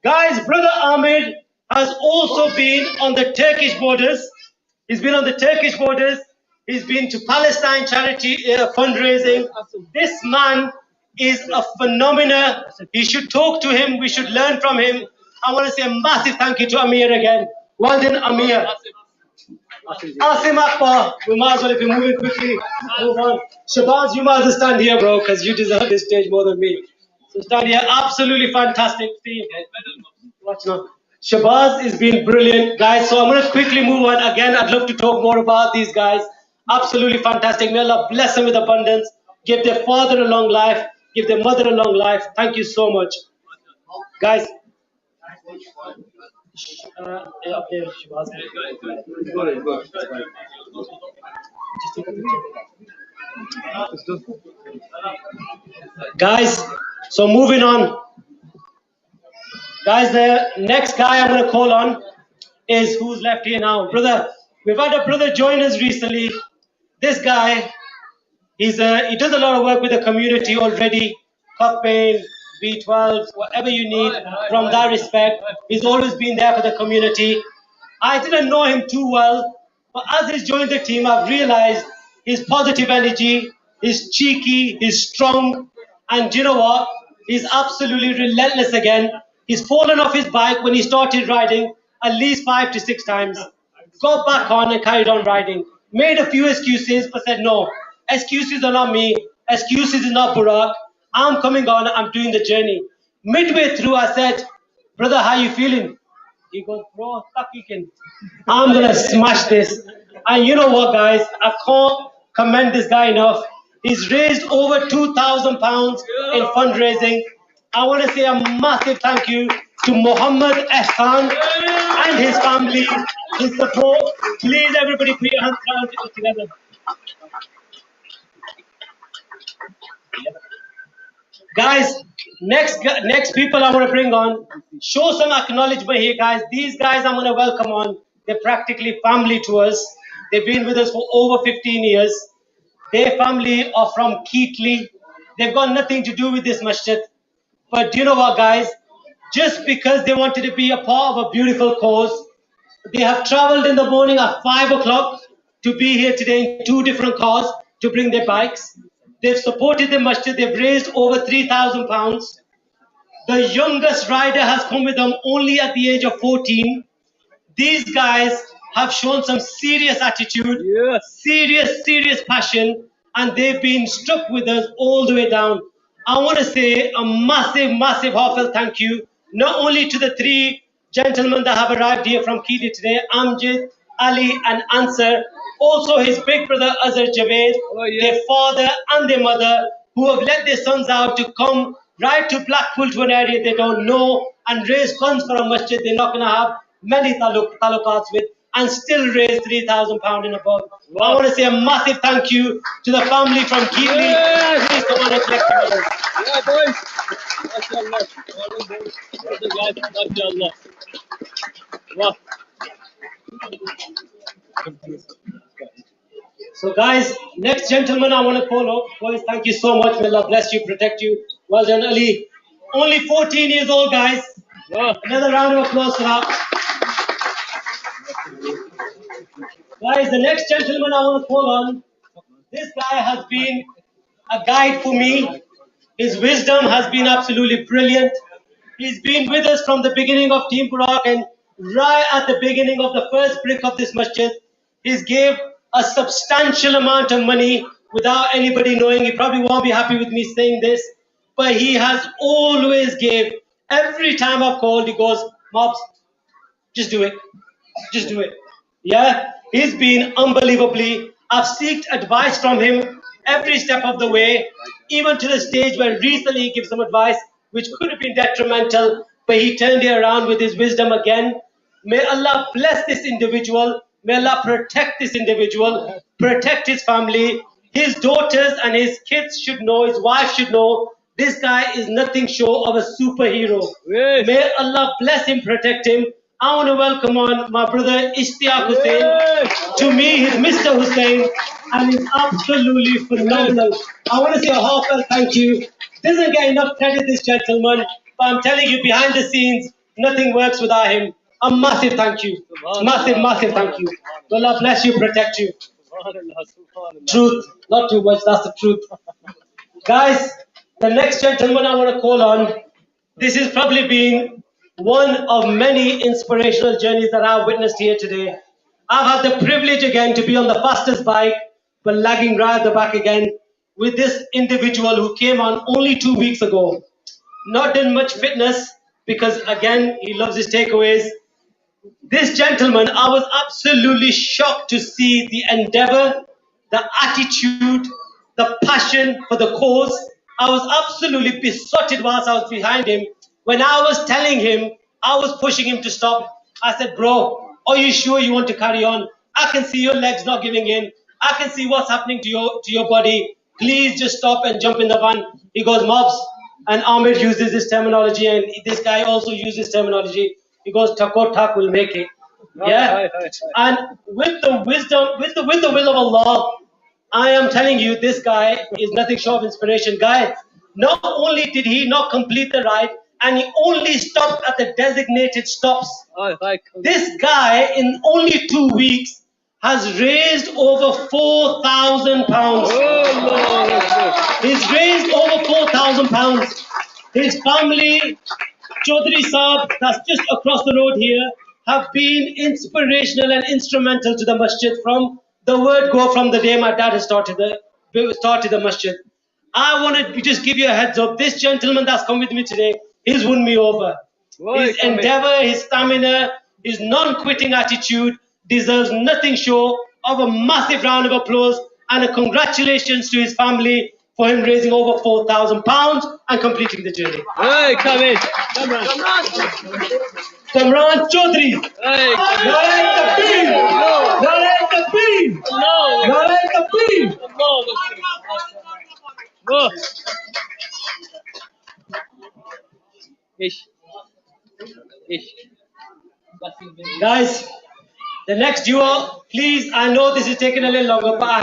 Speaker 8: Guys, Brother Ahmed has also been on the Turkish borders. He's been on the Turkish borders. He's been to Palestine charity fundraising. This man is a phenomenon. You should talk to him. We should learn from him. I want to say a massive thank you to Amir again. Well done, Amir. Asim Akbar, we might as well, if you're moving quickly, move on. Shabazz, you might as well stand here, bro, because you deserve this stage more than me. So stand here, absolutely fantastic team. Watch now. Shabazz has been brilliant, guys. So I'm going to quickly move on. Again, I'd love to talk more about these guys. Absolutely fantastic. May Allah bless them with abundance. Give their father a long life. Give their mother a long life. Thank you so much. Guys. Guys, so moving on. Guys, the next guy I'm going to call on is who's left here now. Brother, we've had a brother join us recently. This guy, he does a lot of work with the community already. Cupping, B12, whatever you need from that respect. He's always been there for the community. I didn't know him too well, but as he's joined the team, I've realized his positive energy, he's cheeky, he's strong, and you know what? He's absolutely relentless again. He's fallen off his bike when he started riding at least 5 to 6 times. Got back on and carried on riding. Made a few excuses, but said no. Excuses are not me. Excuses is not Buraaq. I'm coming on, I'm doing the journey. Midway through, I said, brother, how you feeling? He goes, bro, stop kicking. I'm going to smash this. And you know what, guys? I can't commend this guy enough. He's raised over £2,000 in fundraising. I want to say a massive thank you to Muhammad Ehsan and his family, his support. Please, everybody, put your hands together. Guys, next people I want to bring on, show some acknowledgement here, guys. These guys I'm going to welcome on. They're practically family to us. They've been with us for over 15 years. Their family are from Keighley. They've got nothing to do with this masjid. But do you know what, guys? Just because they wanted to be a part of a beautiful cause, they have traveled in the morning at 5 o'clock to be here today in 2 different cars to bring their bikes. They've supported the masjid. They've raised over £3,000. The youngest rider has come with them only at the age of 14. These guys have shown some serious attitude, serious passion, and they've been stuck with us all the way down. I want to say a massive heartfelt thank you, not only to the 3 gentlemen that have arrived here from Keighley today, Amjad, Ali and Ansar, also his big brother Azhar Javed, their father and their mother, who have let their sons out to come right to Blackpool to an area they don't know and raise funds for a masjid they're not going to have many talukats with, and still raise £3,000 and above. I want to say a massive thank you to the family from Keighley. Please come on and collect together.
Speaker 3: Yeah, boys. Wow.
Speaker 8: So guys, next gentleman I want to call up. Boys, thank you so much. May Allah bless you, protect you. Well done, Ali. Only 14 years old, guys. Another round of applause for that. Guys, the next gentleman I want to call on, this guy has been a guide for me. His wisdom has been absolutely brilliant. He's been with us from the beginning of Team Buraaq, and right at the beginning of the first brick of this masjid, he's gave a substantial amount of money without anybody knowing. He probably won't be happy with me saying this, but he has always gave. Every time I've called, he goes, Mobs, just do it. Just do it. Yeah, he's been unbelievably. I've sought advice from him every step of the way, even to the stage where recently he gives some advice which could have been detrimental, but he turned it around with his wisdom again. May Allah bless this individual. May Allah protect this individual, protect his family. His daughters and his kids should know, his wife should know, this guy is nothing short of a superhero.
Speaker 3: Yes.
Speaker 8: May Allah bless him, protect him. I want to welcome on my brother Ishtiaq Hussain.
Speaker 3: Yes.
Speaker 8: To me, he's Mr. Hussain, and he's absolutely phenomenal. I want to say a heartfelt thank you. Doesn't get enough credit, this gentleman, but I'm telling you, behind the scenes, nothing works without him. A massive thank you. Massive, massive thank you. May Allah bless you, protect you. Truth, not too much, that's the truth. Guys, the next gentleman I want to call on, this has probably been one of many inspirational journeys that I've witnessed here today. I've had the privilege again to be on the fastest bike, but lagging right at the back again, with this individual who came on only 2 weeks ago. Not done much fitness, because again, he loves his takeaways. This gentleman, I was absolutely shocked to see the endeavor, the attitude, the passion for the cause. I was absolutely besotted whilst I was behind him. When I was telling him, I was pushing him to stop. I said, bro, are you sure you want to carry on? I can see your legs not giving in. I can see what's happening to your body. Please just stop and jump in the van. He goes, Mobs, and Ahmed uses this terminology, and this guy also uses terminology. He goes, Tako Tak will make it. Yeah? And with the wisdom, with the will of Allah, I am telling you, this guy is nothing short of inspiration. Guy, not only did he not complete the ride, and he only stopped at the designated stops. This guy, in only 2 weeks, has raised over £4,000. He's raised over £4,000. His family, Chaudhry Saab, that's just across the road here, have been inspirational and instrumental to the masjid from the word go, from the day my dad has started the masjid. I want to just give you a heads up. This gentleman that's come with me today, he's won me over. His endeavor, his stamina, his non-quitting attitude deserves nothing short of a massive round of applause and a congratulations to his family for him raising over £4,000 and completing the journey.
Speaker 3: Hey, come in.
Speaker 8: Kamran Chaudhry.
Speaker 3: Hey,
Speaker 8: Narayan Kabir. Narayan Kabir. Narayan Kabir.
Speaker 3: Go. Ish.
Speaker 8: Guys, the next duo, please, I know this is taking a little longer, but I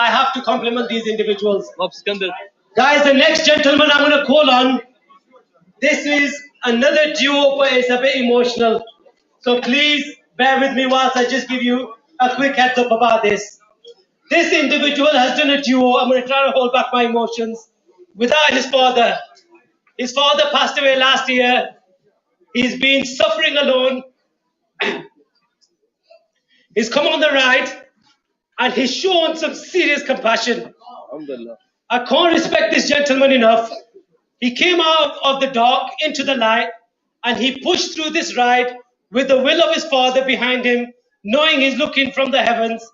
Speaker 8: have to compliment these individuals. Guys, the next gentleman I'm going to call on, this is another duo, but it's a bit emotional. So please bear with me whilst I just give you a quick heads up about this. This individual has done a duo. I'm going to try to hold back my emotions. Without his father. His father passed away last year. He's been suffering alone. He's come on the ride and he's shown some serious compassion. I can't respect this gentleman enough. He came out of the dark into the light and he pushed through this ride with the will of his father behind him, knowing he's looking from the heavens,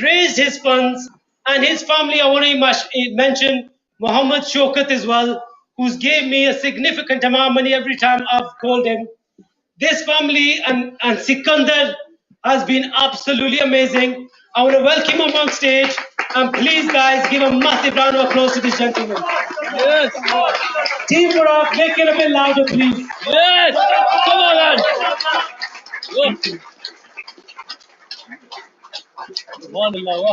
Speaker 8: raised his funds, and his family. I want to mention Muhammad Shokat as well, who's gave me a significant amount of money every time I've called him. This family and Sikandar has been absolutely amazing. I want to welcome him on stage, and please guys, give a massive round of applause to this gentleman.
Speaker 3: Yes.
Speaker 8: Team Buraaq, make it a bit louder, please.
Speaker 3: Yes. Come on, man.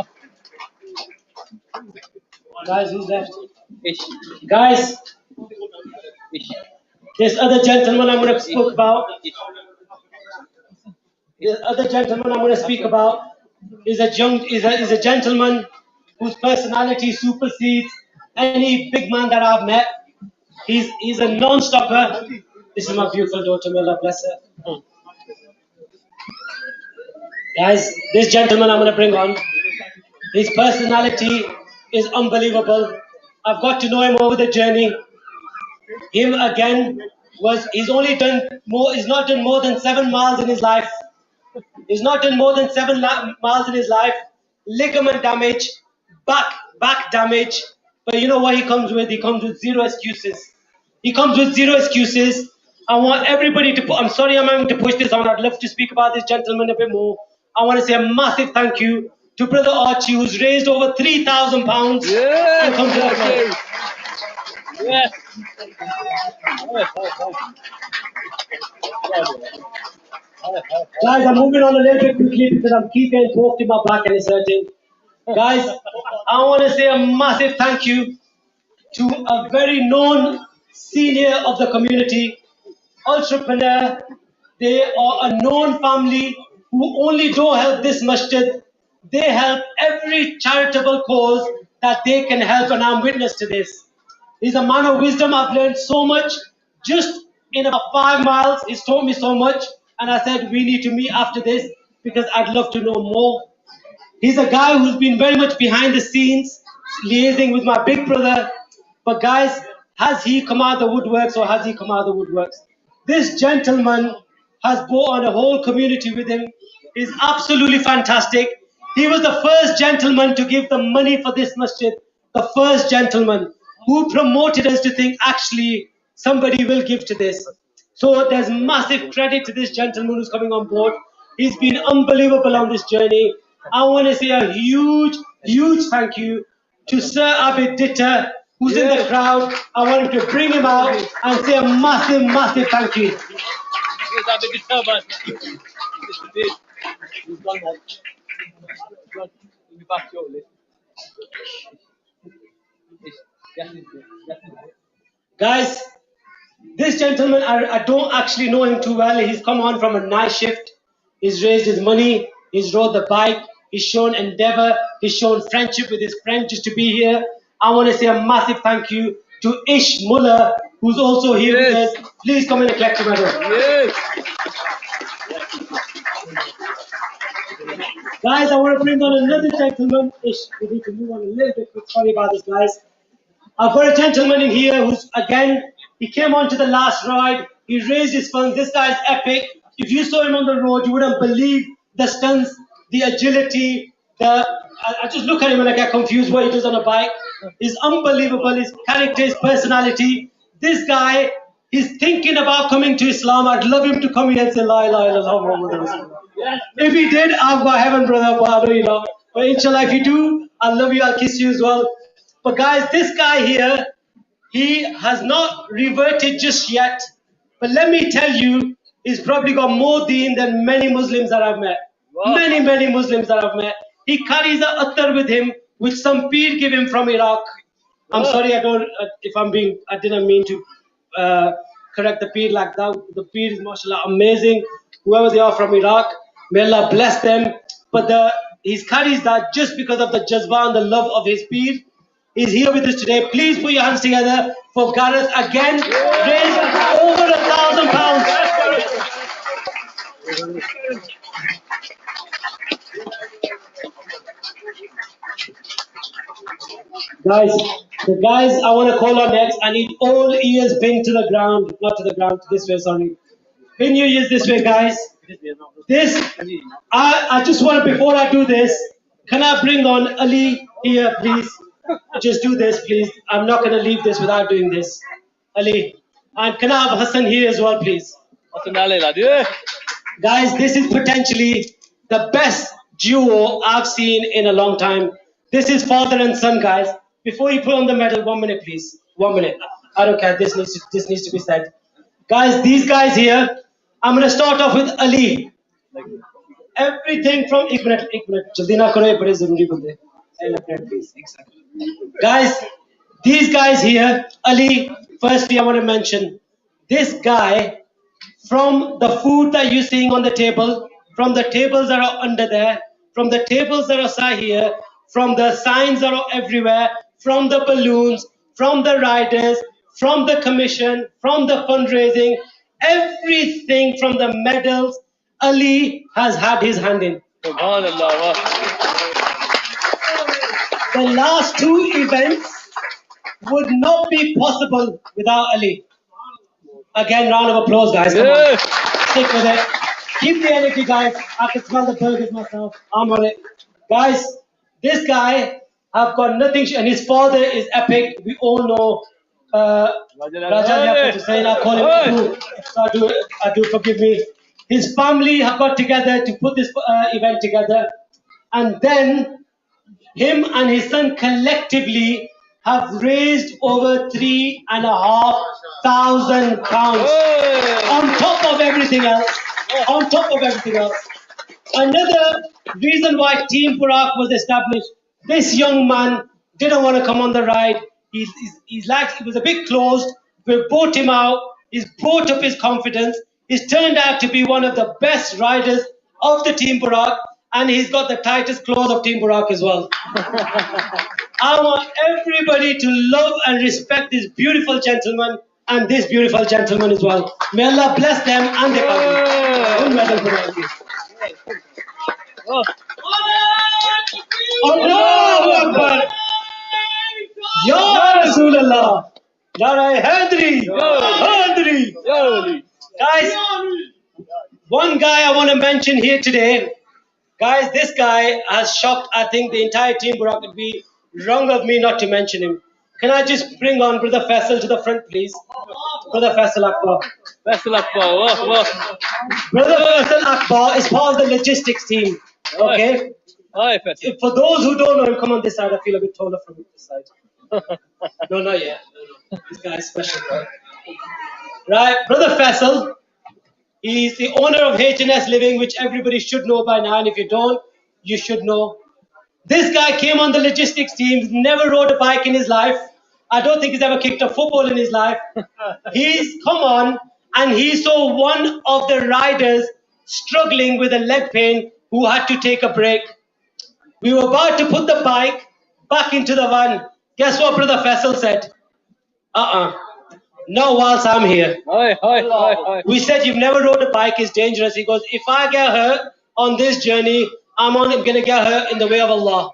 Speaker 8: Guys, who's left?
Speaker 3: Ish.
Speaker 8: Guys,
Speaker 3: Ish.
Speaker 8: This other gentleman I'm going to speak about. This other gentleman I'm going to speak about is a gentleman whose personality supersedes any big man that I've met. He's a non-stopper. This is my beautiful daughter. May Allah bless her. Guys, this gentleman I'm going to bring on. His personality is unbelievable. I've got to know him over the journey. Him again he's not done more than 7 miles in his life. He's not done more than 7 miles in his life. Ligament damage, back damage. But you know what he comes with? He comes with zero excuses. He comes with zero excuses. I want everybody to I'm sorry I'm having to push this on. I'd love to speak about this gentleman a bit more. I want to say a massive thank you to Brother Archie, who's raised over £3,000.
Speaker 3: Yes. Yes.
Speaker 8: Guys, I'm moving on a little bit quickly because I'm keeping poked in my back and it's hurting. Guys, I want to say a massive thank you to a very known senior of the community, entrepreneur. They are a known family who only don't help this masjid. They help every charitable cause that they can help, and I'm witness to this. He's a man of wisdom. I've learned so much. Just in about 5 miles, he's taught me so much. And I said, we need to meet after this because I'd love to know more. He's a guy who's been very much behind the scenes, liaising with my big brother. But guys, has he come out of the woodworks or has he come out of the woodworks? This gentleman has brought on a whole community with him. He's absolutely fantastic. He was the first gentleman to give the money for this masjid. The first gentleman who promoted us to think actually somebody will give to this. So there's massive credit to this gentleman who's coming on board. He's been unbelievable on this journey. I want to say a huge thank you to Sir Abid Ditter, who's in the crowd. I want him to bring him out and say a massive thank you. Guys, this gentleman, I don't actually know him too well. He's come on from a night shift. He's raised his money. He's rode the bike. He's shown endeavor. He's shown friendship with his friend just to be here. I want to say a massive thank you to Ish Muller, who's also here with us. Please come in and collect him, madam.
Speaker 3: Yes.
Speaker 8: Guys, I want to bring on another gentleman. Ish, we need to move on a little bit quick. Sorry about this, guys. I've got a gentleman in here who's, again, he came on to the last ride. He raised his funds. This guy's epic. If you saw him on the road, you wouldn't believe the stunts, the agility, I just look at him and I get confused what he does on a bike. He's unbelievable. His character, his personality. This guy, he's thinking about coming to Islam. I'd love him to come here and say, La ilaha illallah Muhammadur Rasulullah. If he did, I've got heaven, brother. But I know you know. But inshallah, if you do, I'll love you. I'll kiss you as well. But guys, this guy here, he has not reverted just yet. But let me tell you, he's probably got more deen than many Muslims that I've met. Wow. Many Muslims that I've met. He carries a attar with him, which some peer give him from Iraq. I'm sorry, I didn't mean to correct the peer like that. The peer is, mashallah, amazing. Whoever they are from Iraq, may Allah bless them. But he carries that just because of the jazba and the love of his peer. He's here with us today. Please put your hands together for Gareth again. Raised over £1,000. Guys, the guys I want to call on next, I need all ears pinned to the ground. Not to the ground, this way, sorry. Pin your ears this way, guys. I just want to, before I do this, can I bring on Ali here, please? Just do this, please. I'm not going to leave this without doing this. Ali. And can I have Hassan here as well, please? Guys, this is potentially the best duo I've seen in a long time. This is father and son, guys. Before you put on the medal, 1 minute, please. 1 minute. I don't care. This needs to be said. Guys, these guys here, I'm going to start off with Ali. Everything from... एक minute. जल्दी ना करो, ये बड़े ज़रूरी बंदे. Please. Guys, these guys here, Ali, firstly I want to mention, this guy, from the food that you're seeing on the table, from the tables that are under there, from the tables that are sat here, from the signs that are everywhere, from the balloons, from the riders, from the commission, from the fundraising, everything from the medals, Ali has had his hand in. The last two events would not be possible without Ali. Again, round of applause, guys. Come on. Stick with it. Keep the energy, guys. I can smell the burgers myself. I'm on it. Guys, this guy, I've got nothing, and his father is epic. We all know Raja Hussain. I call him Abu. So I do, forgive me. His family have got together to put this event together. And then him and his son collectively have raised over £3,500 on top of everything else. On top of everything else. Another reason why Team Buraaq was established, this young man didn't want to come on the ride. He's like, he was a bit closed. We brought him out. He's brought up his confidence. He's turned out to be one of the best riders of the Team Buraaq. And he's got the tightest claws of Team Buraaq as well. I want everybody to love and respect this beautiful gentleman and this beautiful gentleman as well. May Allah bless them and their family. Allahu Akbar. Ya Rasulullah. Narai Hadri. Hadri. Guys, one guy I want to mention here today. Guys, this guy has shocked, I think, the entire Team Buraaq. It would be wrong of me not to mention him. Can I just bring on Brother Faisal to the front, please? Brother Faisal Akbar.
Speaker 3: Faisal Akbar.
Speaker 8: Brother Faisal Akbar is part of the logistics team. Okay?
Speaker 3: Hi, Faisal.
Speaker 8: For those who don't know him, come on this side. I feel a bit taller from this side. No, not yet. No. This guy is special, right? Right, Brother Faisal. He's the owner of H&S Living, which everybody should know by now. And if you don't, you should know. This guy came on the logistics team, never rode a bike in his life. I don't think he's ever kicked a football in his life. He's come on and he saw one of the riders struggling with a leg pain who had to take a break. We were about to put the bike back into the van. Guess what Brother Faisal said? No, whilst I'm here.
Speaker 3: Hi.
Speaker 8: We said, you've never rode a bike, it's dangerous. He goes, if I get hurt on this journey, I'm going to get hurt in the way of Allah.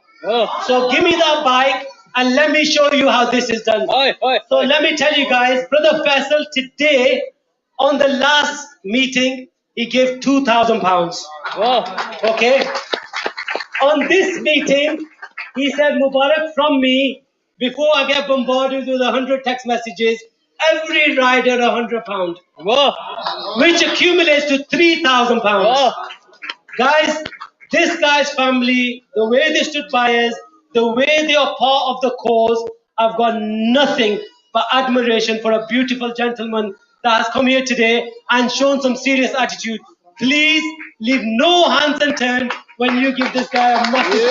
Speaker 8: So give me that bike and let me show you how this is done. So let me tell you guys, Brother Faisal today, on the last meeting, he gave £2,000. Okay? On this meeting, he said, Mubarak, from me, before I get bombarded with 100 text messages, every rider £100, which accumulates to £3,000. Guys, this guy's family, the way they stood by us, the way they are part of the cause, I've got nothing but admiration for a beautiful gentleman that has come here today and shown some serious attitude. Please leave no hands unturned when you give this guy a massive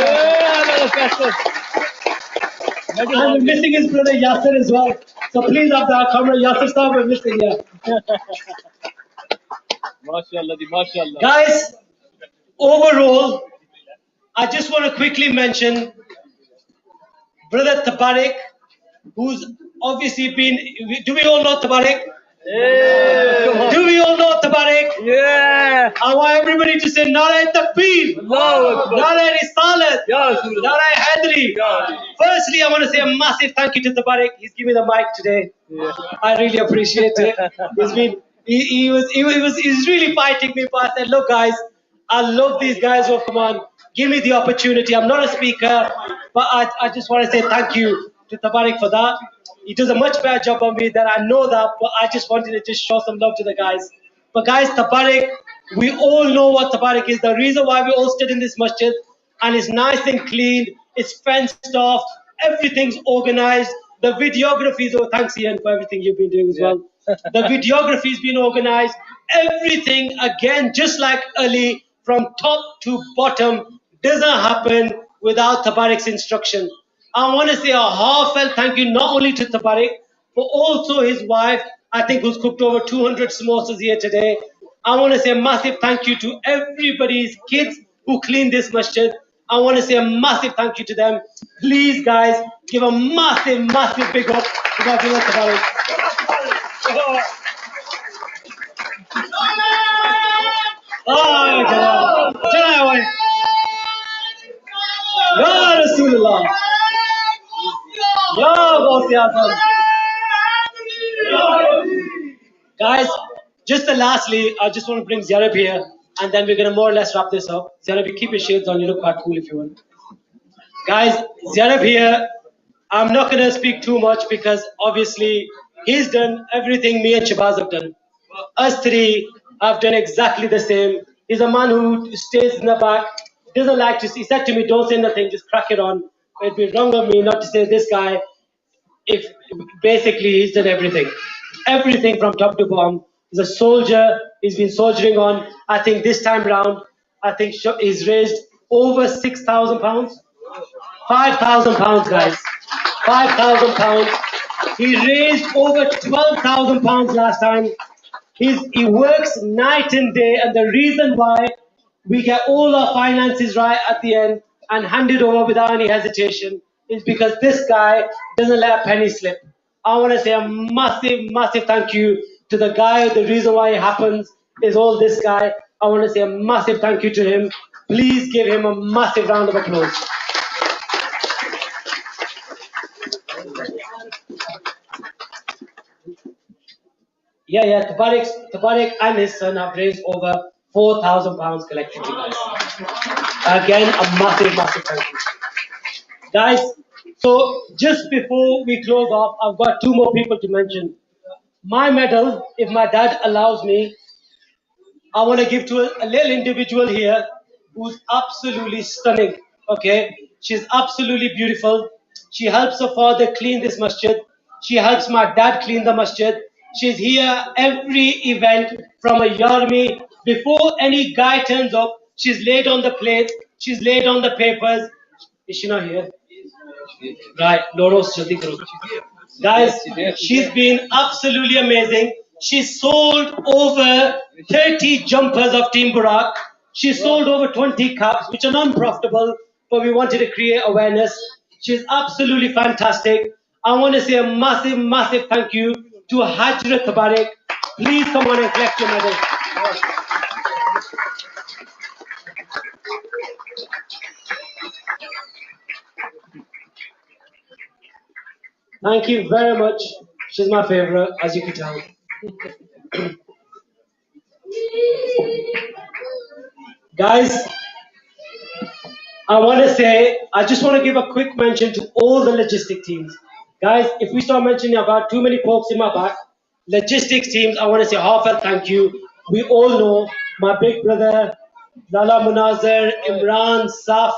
Speaker 8: shout. And we're missing his brother Yasser as well. So please have that camera. Yasser sir, we're missing here.
Speaker 3: Mashallah.
Speaker 8: Guys, overall, I just want to quickly mention Brother Tabarik, who's obviously been. Do we all know Tabarik?
Speaker 3: Yeah.
Speaker 8: Do we all know Tabarik?
Speaker 3: Yeah.
Speaker 8: I want everybody to say Narai Takbir, Narai Risalat, Narai Hadri. Firstly, I want to say a massive thank you to Tabarik. He's giving me the mic today. Yeah. I really appreciate it. He was really fighting me, but I said, look guys, I love these guys who have come on. Give me the opportunity. I'm not a speaker, but I just want to say thank you to Tabarik for that. He does a much better job on me than I know that, but I just wanted to just show some love to the guys. But guys, Tabarik, we all know what Tabarik is. The reason why we all stood in this masjid, and it's nice and clean, it's fenced off, everything's organized. The videography is, thanks Ian for everything you've been doing as well. The videography's been organized. Everything, again, just like Ali, from top to bottom, doesn't happen without Tabarik's instruction. I want to say a heartfelt thank you not only to Tabarik, but also his wife, I think who's cooked over 200 samosas here today. I want to say a massive thank you to everybody's kids who cleaned this masjid. I want to say a massive thank you to them. Please, guys, give a massive, massive big up to Haji Tabarik. Ya Rasulullah. Ya Gausi Azam. Guys, just lastly, I just want to bring Ziarab here, and then we're going to more or less wrap this up. Ziarab, you keep your shades on, you look quite cool if you want. Guys, Ziarab here, I'm not going to speak too much because obviously he's done everything me and Shabazz have done. Us three have done exactly the same. He's a man who stays in the back, doesn't like to see. He said to me, don't say nothing, just crack it on. It'd be wrong of me not to say this guy, if basically he's done everything from top to bottom. He's a soldier. He's been soldiering on. I think this time round, I think he's raised over 6,000 pounds, 5,000 pounds, guys, 5,000 pounds. He raised over 12,000 pounds last time. He works night and day, and the reason why we get all our finances right at the end and hand it over without any hesitation is because this guy doesn't let a penny slip. I want to say a massive, massive thank you to the guy. The reason why it happens is all this guy. I want to say a massive thank you to him. Please give him a massive round of applause. Yeah, Tabarik and his son have raised over 4,000 pounds collectively, guys. Again, a massive, massive thank you. Guys, so just before we close off, I've got two more people to mention. My medal, if my dad allows me, I want to give to a little individual here who's absolutely stunning, okay? She's absolutely beautiful. She helps her father clean this masjid. She helps my dad clean the masjid. She's here every event from a yarmi. Before any guy turns up, she's laid on the plates. She's laid on the papers. Is she not here? Right, Loros, jaldi karo. Guys, she's been absolutely amazing. She sold over 30 jumpers of Team Buraaq. She sold over 20 cups, which are non-profitable, but we wanted to create awareness. She's absolutely fantastic. I want to say a massive, massive thank you to Haji Tabarik. Please come on and collect your medal. Thank you very much. She's my favorite, as you can tell. Guys, I just want to give a quick mention to all the logistic teams. Guys, if we start mentioning about too many pokes in my back, logistics teams, I want to say heartfelt thank you. We all know my big brother, Lala Munazar, Imran, Saf,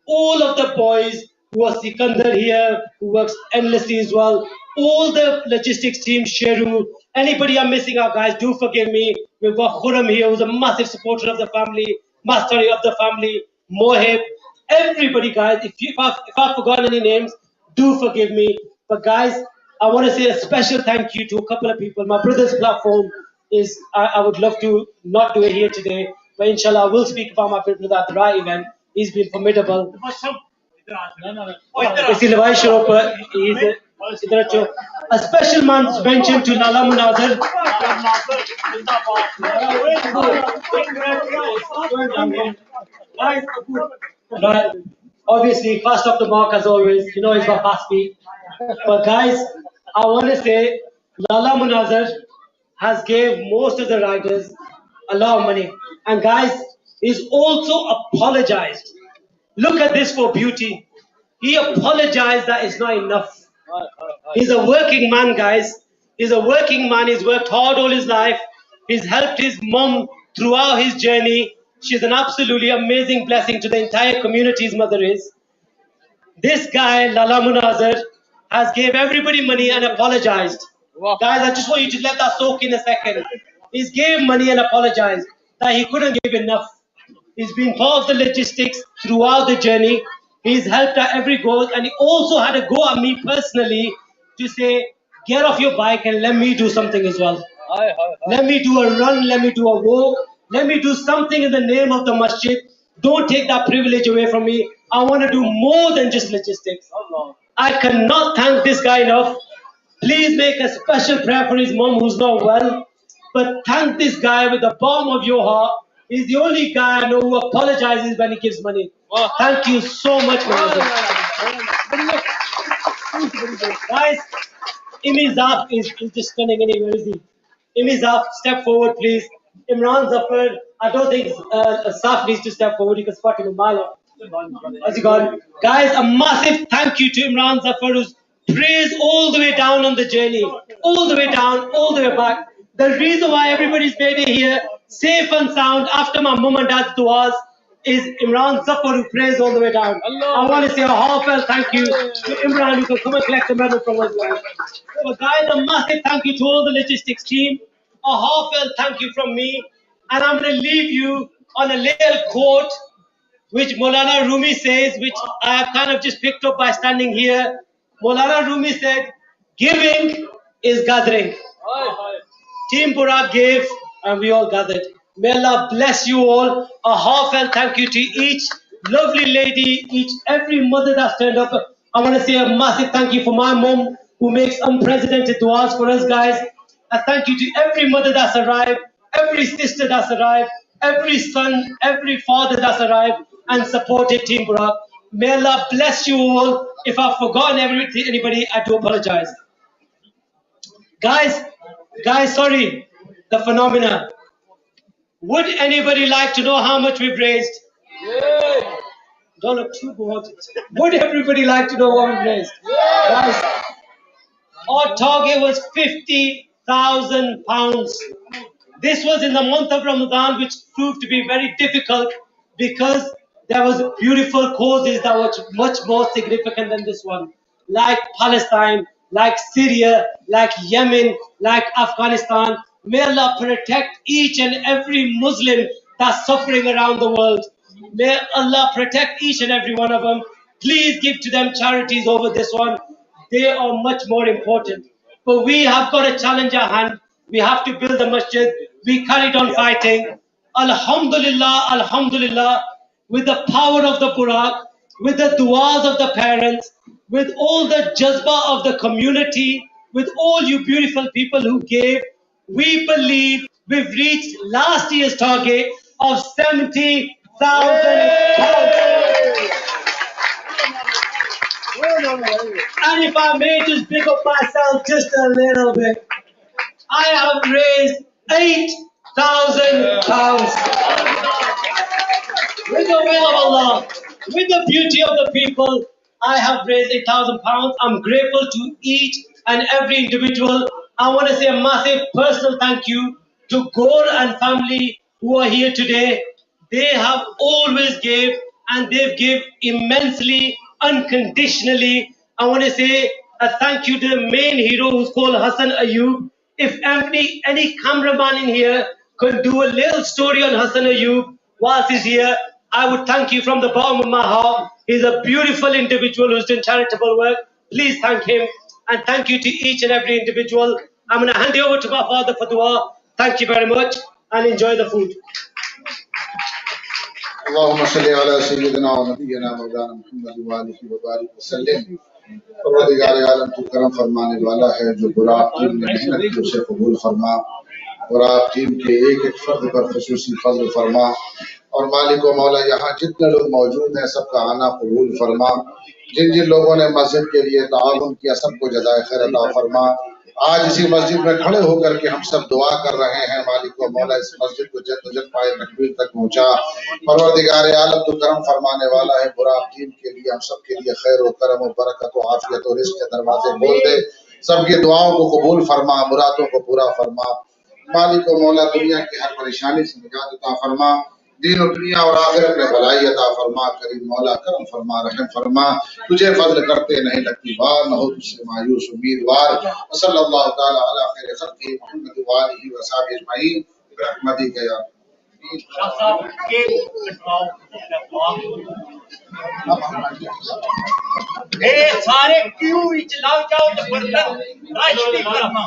Speaker 8: all of the boys who are Sikandar here, who works endlessly as well. All the logistics team, Sheru, anybody I'm missing out, guys, do forgive me. We've got Khurram here, who's a massive supporter of the family, master of the family, Mohib, everybody, guys. If I've forgotten any names, do forgive me. But guys, I want to say a special thank you to a couple of people. My brother's platform is, I would love to not do it here today, but inshallah, I will speak about my brother at the right event. He's been formidable. A special mention to Lala Munazar. Right. Obviously, fast off the mark as always. You know he's got fast feet. But guys, I want to say Lala Munazar has gave most of the riders a lot of money. And guys, he's also apologized. Look at this for beauty. He apologized that it's not enough. He's a working man, guys. He's a working man. He's worked hard all his life. He's helped his mom throughout his journey. She's an absolutely amazing blessing to the entire community his mother is. This guy, Lala Munazar, has gave everybody money and apologized. Wow. Guys, I just want you to let that soak in a second. He's gave money and apologized that he couldn't give enough. He's been part of the logistics throughout the journey. He's helped at every goal, and he also had a go at me personally to say, get off your bike and let me do something as well. Let me do a run, let me do a walk, let me do something in the name of the masjid. Don't take that privilege away from me. I want to do more than just logistics. I cannot thank this guy enough. Please make a special prayer for his mom who's not well. But thank this guy with the bottom of your heart. He's the only guy I know who apologizes when he gives money. Thank you so much, man. Guys, Imizaf is just turning anywhere, is he? Imizaf, step forward, please. Imran Zafar, I don't think Saf needs to step forward. You can spot him a mile off. How's he gone? Guys, a massive thank you to Imran Zafar who's praised all the way down on the journey. All the way down, all the way back. The reason why everybody's made it here, safe and sound, after my mum and dad's du'as, is Imran Zafar who prays all the way down. I want to say a heartfelt thank you to Imran who can come and collect the medal from us. So guys, a massive thank you to all the logistics team. A heartfelt thank you from me. And I'm going to leave you on a little quote which Maulana Rumi says, which I have kind of just picked up by standing here. Maulana Rumi said, giving is gathering. Team Buraaq gave and we all gathered. May Allah bless you all. A heartfelt thank you to each lovely lady, every mother that's turned up. I want to say a massive thank you for my mom who makes unprecedented du'as for us guys. A thank you to every mother that's arrived, every sister that's arrived, every son, every father that's arrived and supported Team Buraaq. May Allah bless you all. If I've forgotten anybody, I do apologize. Guys, sorry, the phenomena. Would anybody like to know how much we've raised? Yeah. Don't look too bored. Would everybody like to know what we've raised? Yeah. Guys, our target was £50,000. This was in the month of Ramadan, which proved to be very difficult because there was beautiful causes that were much more significant than this one, like Palestine, like Syria, like Yemen, like Afghanistan. May Allah protect each and every Muslim that's suffering around the world. May Allah protect each and every one of them. Please give to them charities over this one. They are much more important. But we have got a challenge at hand. We have to build a masjid. We carried on fighting. Alhamdulillah, alhamdulillah, with the power of the Buraaq, with the du'as of the parents, with all the jazba of the community, with all you beautiful people who gave, we believe we've reached last year's target of 70,000 pounds. And if I may just pick up myself just a little bit, I have raised 8,000 pounds. With the will of Allah, with the beauty of the people, I have raised 8,000 pounds. I'm grateful to each and every individual. I want to say a massive personal thank you to Gore and family who are here today. They have always gave and they've given immensely, unconditionally. I want to say a thank you to the main hero who's called Hassan Ayub. If any cameraman in here could do a little story on Hassan Ayub whilst he's here, I would thank you from the bottom of my heart. He's a beautiful individual who's doing charitable work. Please thank him. And thank you to each and every individual. I'm going to hand you over to my father for dua. Thank you very much and enjoy the food.
Speaker 7: اللهم صل على سيدنا ونبينا مولانا محمد وآله وبارك وسلم. परवरदिगार आलम तू करम फरमाने वाला है जो बुराक टीम ने मेहनत की उसे कबूल फरमा। बुराक टीम के एक एक फर्द पर खुसूसी फजल फरमा और मालिक व मौला यहाँ जितने लोग मौजूद हैं सबका आना कबूल फरमा। जिन जिन लोगों ने मस्जिद के लिए ताउन किया सबको जज़ाए खैर अता फरमा। आज इसी मस्जिद में खड़े होकर के हम सब दुआ कर रहे हैं मालिक व मौला इस मस्जिद को जद्दोजहद पाए तकबीर तक पहुंचा। परवरदिगार आलम तू करम फरमाने वाला है बुराक टीम के लिए हम सब के लिए खैर व करम व बरकत व आफियत और रिज़्क़ के दरवाजे खोल दे। सबकी दुआओं को कबूल फरमा, मुरादों को पूरा फरमा। मालिक व मौला दुनिया की हर परेशानी से निजात अता फरमा। दीन और दुनिया और आखिरत में भलाई अता फरमा। करीम मौला करम फरमा, रहम फरमा। तुझे फजल करते नहीं लगती बार, न हो तुझसे मायूस उम्मीदवार। सल्लल्लाहु तआला अला खैर खल्क़ी मुहम्मद व आलिहि व सहाबिहि अजमईन बिरहमतिक या
Speaker 8: सारे क्यों चलाओ जाओ तो बर्तन रश नहीं करना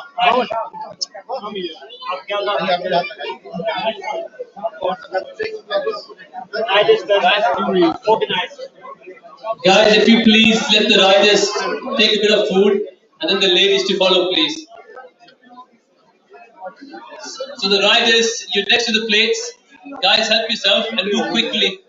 Speaker 3: Guys, if you please let the riders take a bit of food and then the ladies to follow, please. So the riders, you're next to the plates. Guys, help yourself and move quickly.